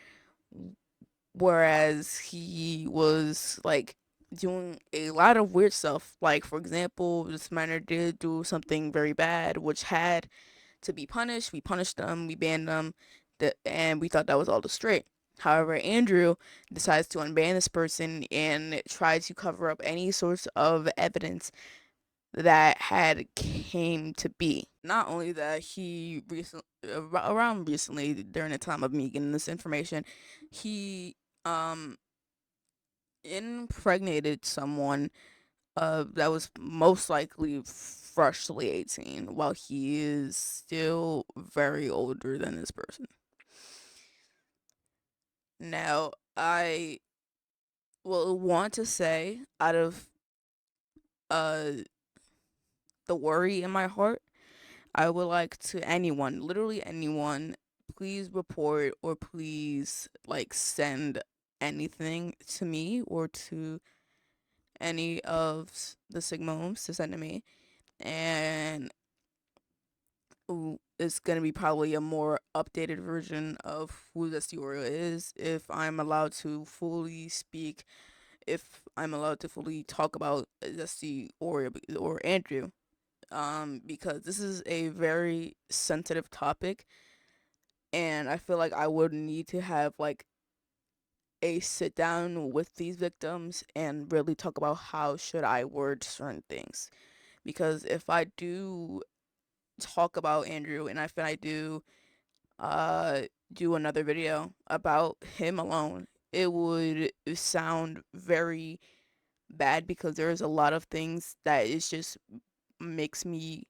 whereas he was like doing a lot of weird stuff. Like, for example, this minor did do something very bad which had to be punished. We punished them, we banned them, and we thought that was all the straight. However, Andrew decides to unban this person and try to cover up any source of evidence that had came to be. Not only that, he around recently, during the time of me getting this information, he um impregnated someone that was most likely freshly 18, while he is still very older than this person. Now, I will want to say, out of uh the worry in my heart, I would like to anyone, literally anyone, please report or please like send anything to me or to any of the Sigma homes to send to me. And it's gonna be probably a more updated version of who Zesty Oreo is, if I'm allowed to fully speak, if I'm allowed to fully talk about Zesty Oreo or Andrew. Because this is a very sensitive topic, and I feel like I would need to have like a sit down with these victims and really talk about how should I word certain things. Because if I do talk about Andrew, and if I uh do another video about him alone, it would sound very bad, because there's a lot of things that is just makes me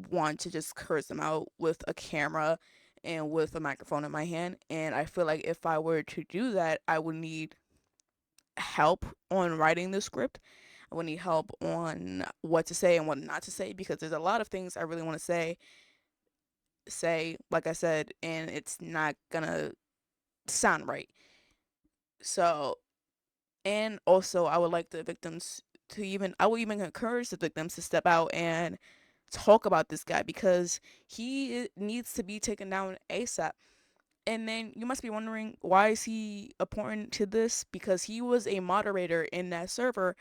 want to just curse him out with a camera and with a microphone in my hand. And I feel like if I were to do that, I would need help on writing the script. I would need help on what to say and what not to say, because there's a lot of things I really want to say, like I said, and it's not gonna sound right. So, and also I would like the victims to I would even encourage the victims to step out and talk about this guy, because he needs to be taken down ASAP. And then you must be wondering, why is he important to this? Because he was a moderator in that server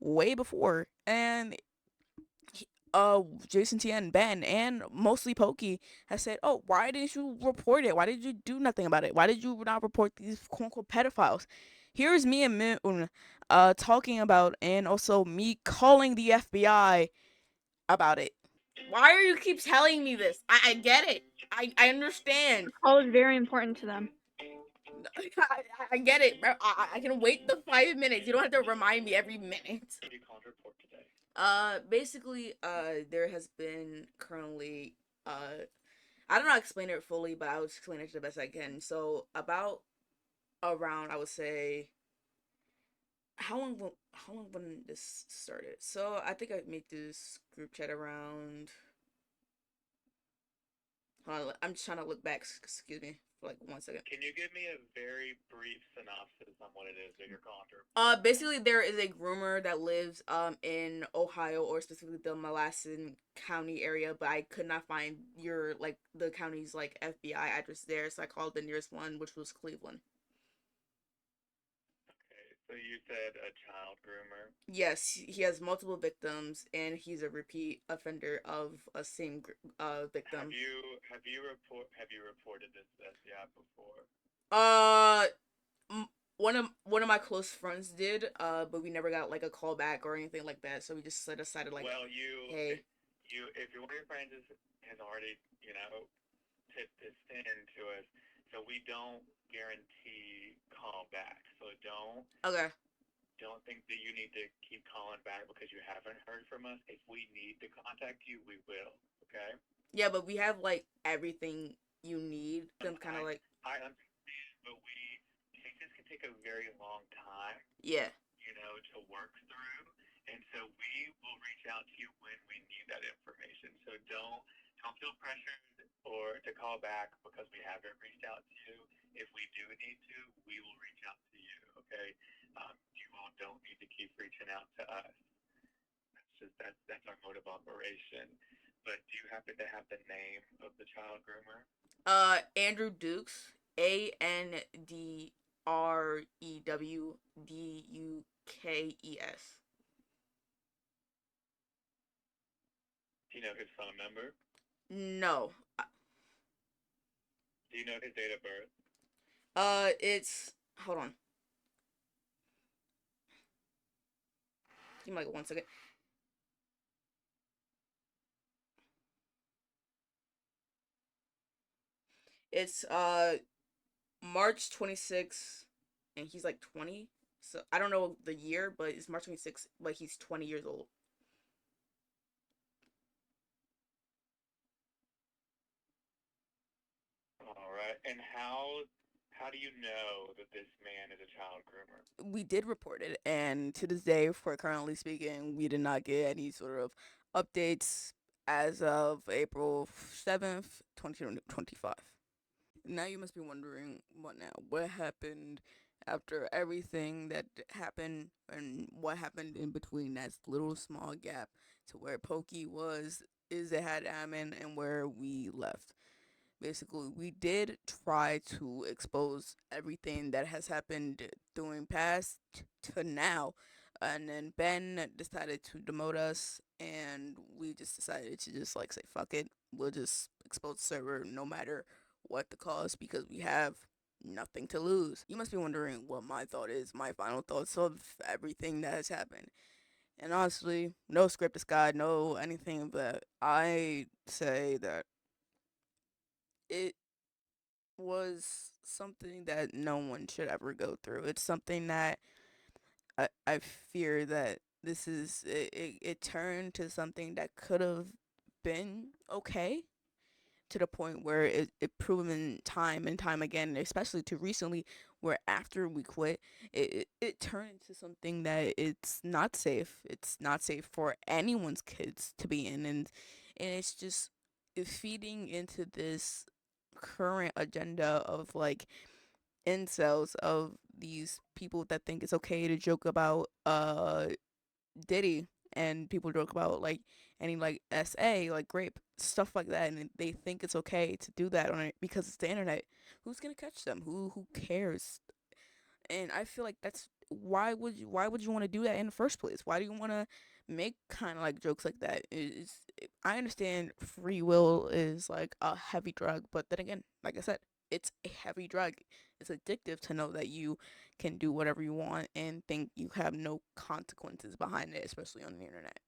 way before, and Jason, Tian, Ben, and mostly Pokey has said, "Oh, why didn't you report it? Why did you do nothing about it? Why did you not report these quote unquote pedophiles?" Here's me and Moon talking about, and also me calling the FBI about it. Why are you keep telling me this? I get it. I understand. Call is very important to them. I get it, bro. I can wait the 5 minutes. You don't have to remind me every minute. Basically, there has been currently, I don't know how to explain it fully, but I'll explain it the best I can. So, about around, I would say, how long when this started? So, I think I made this group chat around. Hold on, I'm just trying to look back. Excuse me for like 1 second. Can you give me a very brief synopsis on what it is that you're calling to report? Basically, there is a groomer that lives in Ohio, or specifically the Molasses County area, but I could not find the county's like FBI address there, so I called the nearest one, which was Cleveland. Okay, so you said a child groomer? Yes, he has multiple victims, and he's a repeat offender of a same victim. Have you reported this to FBI before? One of my close friends did, but we never got like a call back or anything like that, so we just decided like, Well, hey, if one of your friends has already, tip this in to us, so we don't guarantee call back. So Okay. don't think that you need to keep calling back because you haven't heard from us. If we need to contact you, we will. Okay. Yeah, but we have like everything you need. Kind of like I understand, but cases can take a very long time, yeah. to work through, and so we will reach out to you when we need that information. So don't feel pressured or to call back because we haven't reached out to you. If we do need to, we will reach out to you. Okay, you all don't need to keep reaching out to us. That's our mode of operation. But do you happen to have the name of the child groomer? Andrew Dukes, AndrewDukes. Do you know his phone number? No. Do you know his date of birth? It's hold on. Give me like 1 second. It's March 26th, and he's like 20. So I don't know the year, but it's March 26th, but he's 20 years old. All right. And how do you know that this man is a child groomer? We did report it, and to this day, for currently speaking, we did not get any sort of updates as of April 7th, 2025. Now you must be wondering, what now? What happened after everything that happened, and what happened in between that little small gap to where Pokey was, is it had Ammon, and where we left? Basically, we did try to expose everything that has happened during past to now, and then Ben decided to demote us, and we just decided to just like say fuck it, we'll just expose the server no matter what the cost, because we have nothing to lose. You must be wondering what my thought is, my final thoughts of everything that has happened. And honestly, no script is God, no anything, but I say that it was something that no one should ever go through. It's something that I fear that it turned to something that could have been okay, to the point where it proven time and time again, especially to recently, where after we quit, it turned into something that it's not safe for anyone's kids to be in, and it's just feeding into this current agenda of like incels, of these people that think it's okay to joke about Diddy, and people joke about like any like like rape stuff like that, and they think it's okay to do that on it because it's the internet. Who's gonna catch them? Who cares? And I feel like that's why would you want to do that in the first place? Why do you want to make kind of like jokes like that? I understand free will is like a heavy drug, but then again, like I said, it's a heavy drug. It's addictive to know that you can do whatever you want and think you have no consequences behind it, especially on the internet.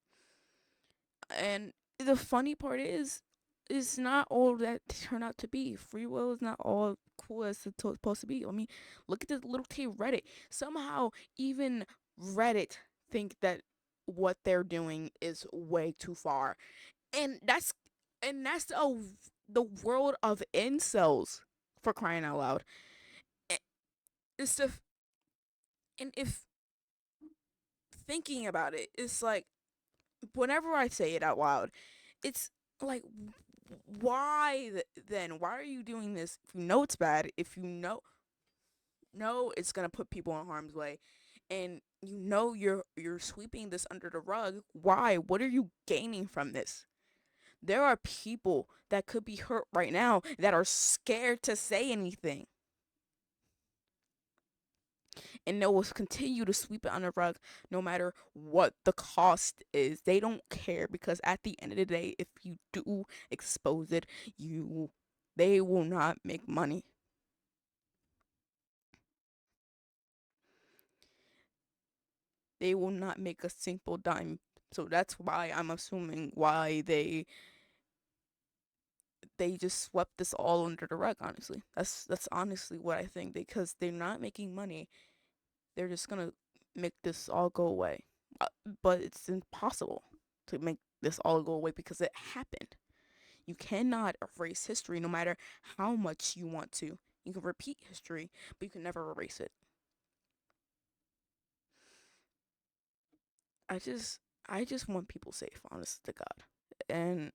And the funny part is, it's not all that turn out to be. Free will is not all cool as it's supposed to be. I mean, look at this Little Tay Reddit. Somehow, even Reddit think that what they're doing is way too far, and that's the world of incels, for crying out loud. A- It's the and if thinking about it, it's like whenever I say it out loud, it's like, why then? Why are you doing this? If you know it's bad, if you know it's gonna put people in harm's way, and you know you're sweeping this under the rug. Why? What are you gaining from this? There are people that could be hurt right now that are scared to say anything, and they will continue to sweep it under the rug no matter what the cost is. They don't care, because at the end of the day, if you do expose it, they will not make money. They will not make a single dime. So that's why I'm assuming why they just swept this all under the rug. Honestly, that's honestly what I think, because they're not making money. They're just gonna make this all go away. But it's impossible to make this all go away because it happened. You cannot erase history no matter how much you want to. You can repeat history, but you can never erase it. I just I just want people safe, honest to God. And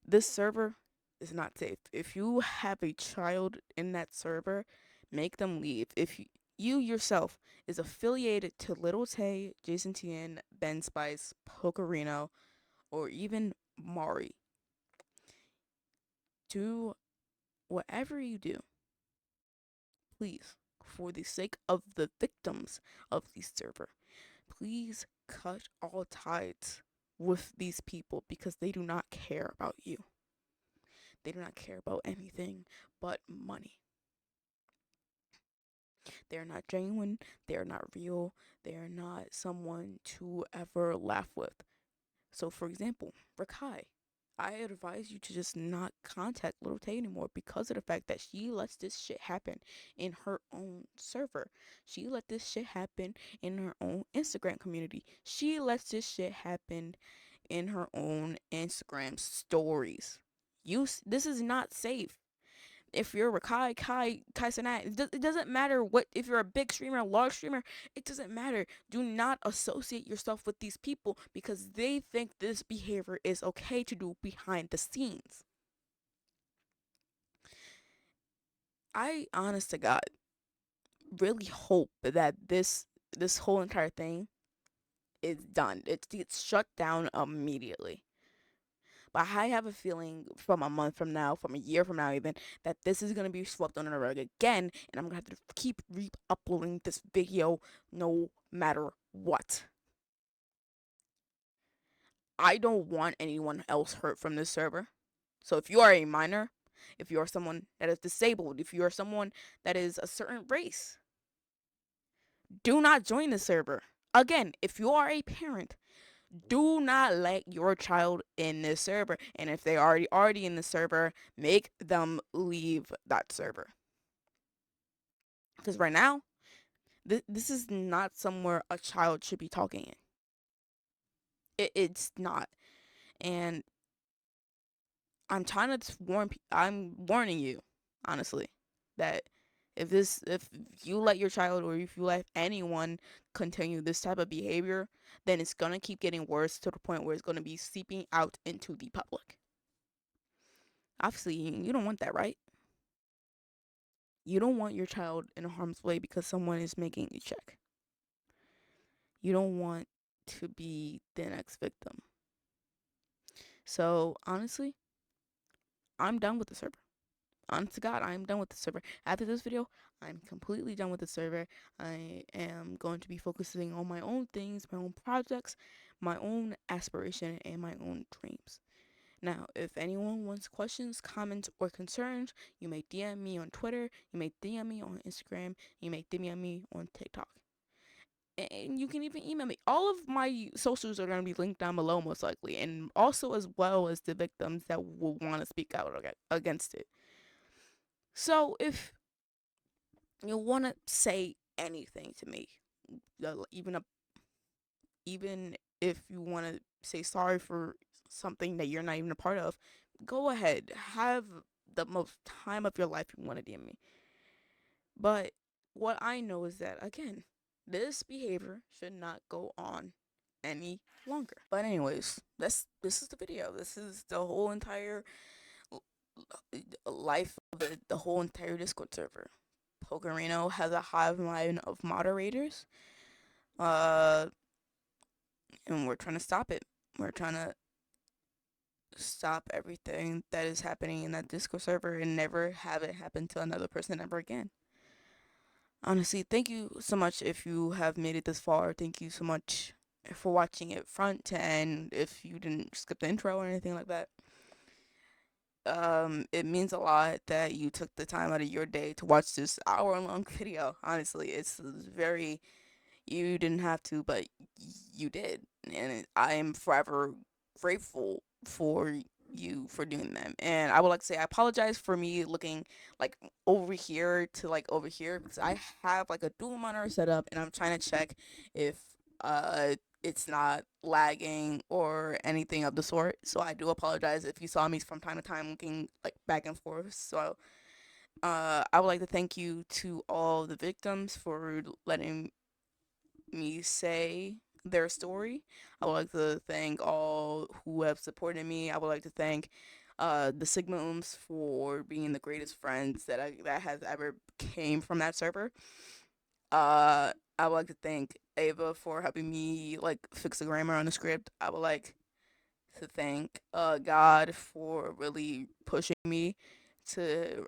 this server is not safe. If you have a child in that server, make them leave. If you yourself is affiliated to Lil Tay, Jason Tian, Ben Spice, Pokerino, or even Mari, do whatever you do, please, for the sake of the victims of the server, please cut all ties with these people because they do not care about you. They do not care about anything but money. They're not genuine. They're not real. They're not someone to ever laugh with. So, for example, Rakai, I advise you to just not contact Lil Tay anymore because of the fact that she lets this shit happen in her own server. She let this shit happen in her own Instagram community. She lets this shit happen in her own Instagram stories. This is not safe. If you're a Kai Sanat, it doesn't matter what, if you're a big streamer, a large streamer, it doesn't matter. Do not associate yourself with these people because they think this behavior is okay to do behind the scenes. I, honest to God, really hope that this whole entire thing is done. It gets shut down immediately. But I have a feeling from a month from now, from a year from now even, that this is going to be swept under the rug again, and I'm going to have to keep re-uploading this video no matter what. I don't want anyone else hurt from this server. So if you are a minor, if you are someone that is disabled, if you are someone that is a certain race, do not join the server. Again, if you are a parent, do not let your child in this server. And if they are already in the server, make them leave that server. Because right now, this is not somewhere a child should be talking in. It's not. And I'm trying to I'm warning you, honestly, that if you let your child or if you let anyone continue this type of behavior, then it's gonna keep getting worse to the point where it's gonna be seeping out into the public. Obviously, you don't want that, right? You don't want your child in harm's way because someone is making a check. You don't want to be the next victim. So, honestly, I'm done with the server. Honest to God, I'm done with the server. After this video, I'm completely done with the server. I am going to be focusing on my own things, my own projects, my own aspiration, and my own dreams. Now, if anyone wants questions, comments, or concerns, you may DM me on Twitter, you may DM me on Instagram, you may DM me on TikTok. And you can even email me. All of my socials are going to be linked down below, most likely, and also as well as the victims that will want to speak out against it. So if you want to say anything to me, even if you want to say sorry for something that you're not even a part of, go ahead. Have the most time of your life you want to DM me. But what I know is that, again, this behavior should not go on any longer. But anyways, this is the video. This is the whole entire life of the whole entire Discord server. Pokerino has a hive mind of moderators. And we're trying to stop it. We're trying to stop everything that is happening in that Discord server and never have it happen to another person ever again. Honestly, thank you so much if you have made it this far. Thank you so much for watching it front to end. If you didn't skip the intro or anything like that. It means a lot that you took the time out of your day to watch this hour-long video. Honestly, it's very, you didn't have to, but you did, and I am forever grateful for you for doing them. And I would like to say I apologize for me looking like over here to like over here because I have like a dual monitor set up and I'm trying to check if it's not lagging or anything of the sort. So I do apologize if you saw me from time to time looking like back and forth. So I would like to thank you to all the victims for letting me say their story. I would like to thank all who have supported me. I would like to thank the Sigma for being the greatest friends that has ever came from that server. I would like to thank Ava for helping me like fix the grammar on the script. I would like to thank God for really pushing me to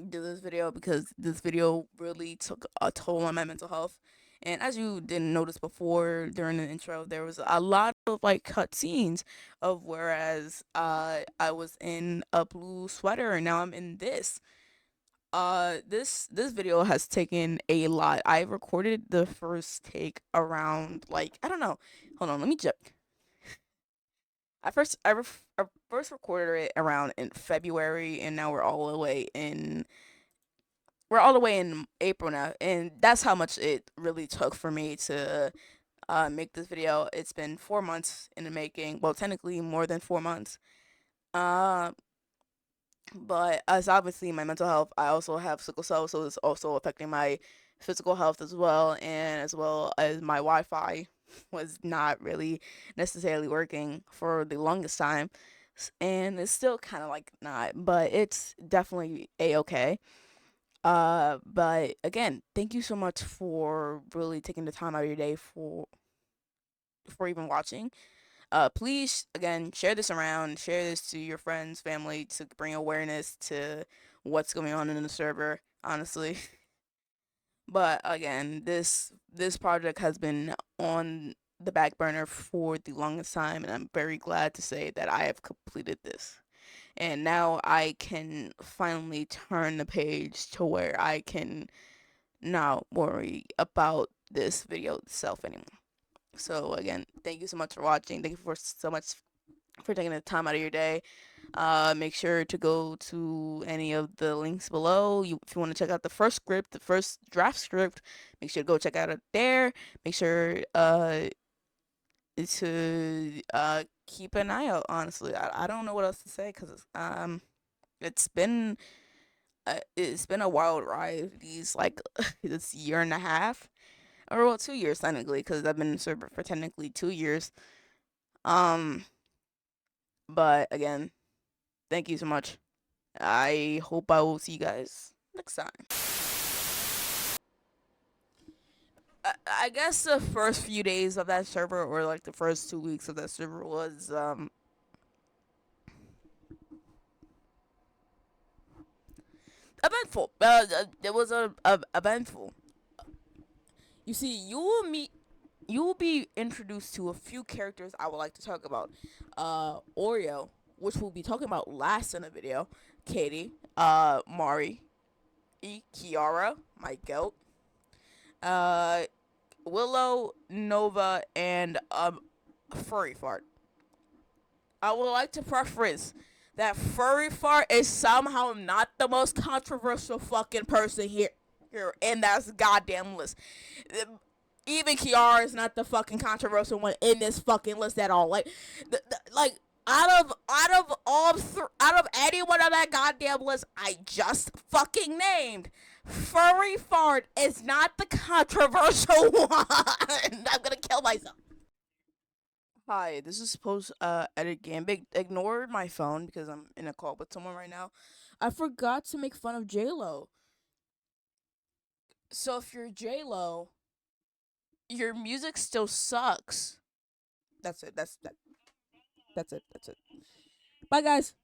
do this video because this video really took a toll on my mental health. And as you didn't notice before during the intro, there was a lot of like cut scenes of whereas I was in a blue sweater and now I'm in this. This video has taken a lot. I recorded the first take around like I don't know. Hold on, let me check. I first recorded it around in February, and now we're all the way in April now, and that's how much it really took for me to make this video. It's been 4 months in the making. Well, technically more than 4 months. Uh, but as obviously my mental health, I also have sickle cell, so it's also affecting my physical health as well, and as well as my Wi-Fi was not really necessarily working for the longest time, and it's still kind of like not, but it's definitely a-okay. But again, thank you so much for really taking the time out of your day for even watching. Please again share this around, share this to your friends, family to bring awareness to what's going on in the server, honestly. But again, this project has been on the back burner for the longest time, and I'm very glad to say that I have completed this. And now I can finally turn the page to where I can not worry about this video itself anymore. So again, thank you so much for watching. Thank you for so much for taking the time out of your day. Make sure to go to any of the links below. If you want to check out the first script, the first draft script, make sure to go check out it there. Make sure to keep an eye out. Honestly, I don't know what else to say because it's been it's been a wild ride these like this year and a half, or well 2 years technically because I've been in server for technically 2 years. Um, but again, thank you so much. I hope I will see you guys next time. I guess the first few days of that server, or like the first 2 weeks of that server, was eventful. It was a eventful. You see, you will be introduced to a few characters I would like to talk about. Oreo, which we'll be talking about last in the video. Katie, Mari, Kiara, my goat, uh, Willow, Nova, and Furry Fart. I would like to preface that Furry Fart is somehow not the most controversial fucking person here in that goddamn list. Even Kiara is not the fucking controversial one in this fucking list at all. Like, like out of anyone on that goddamn list I just fucking named, Furry Fart is not the controversial one. I'm gonna kill myself. Hi, this is supposed edit Gambit. Ignore my phone because I'm in a call with someone right now. I forgot to make fun of J-Lo. So if you're J-Lo, your music still sucks. That's it. That's it. Bye, guys.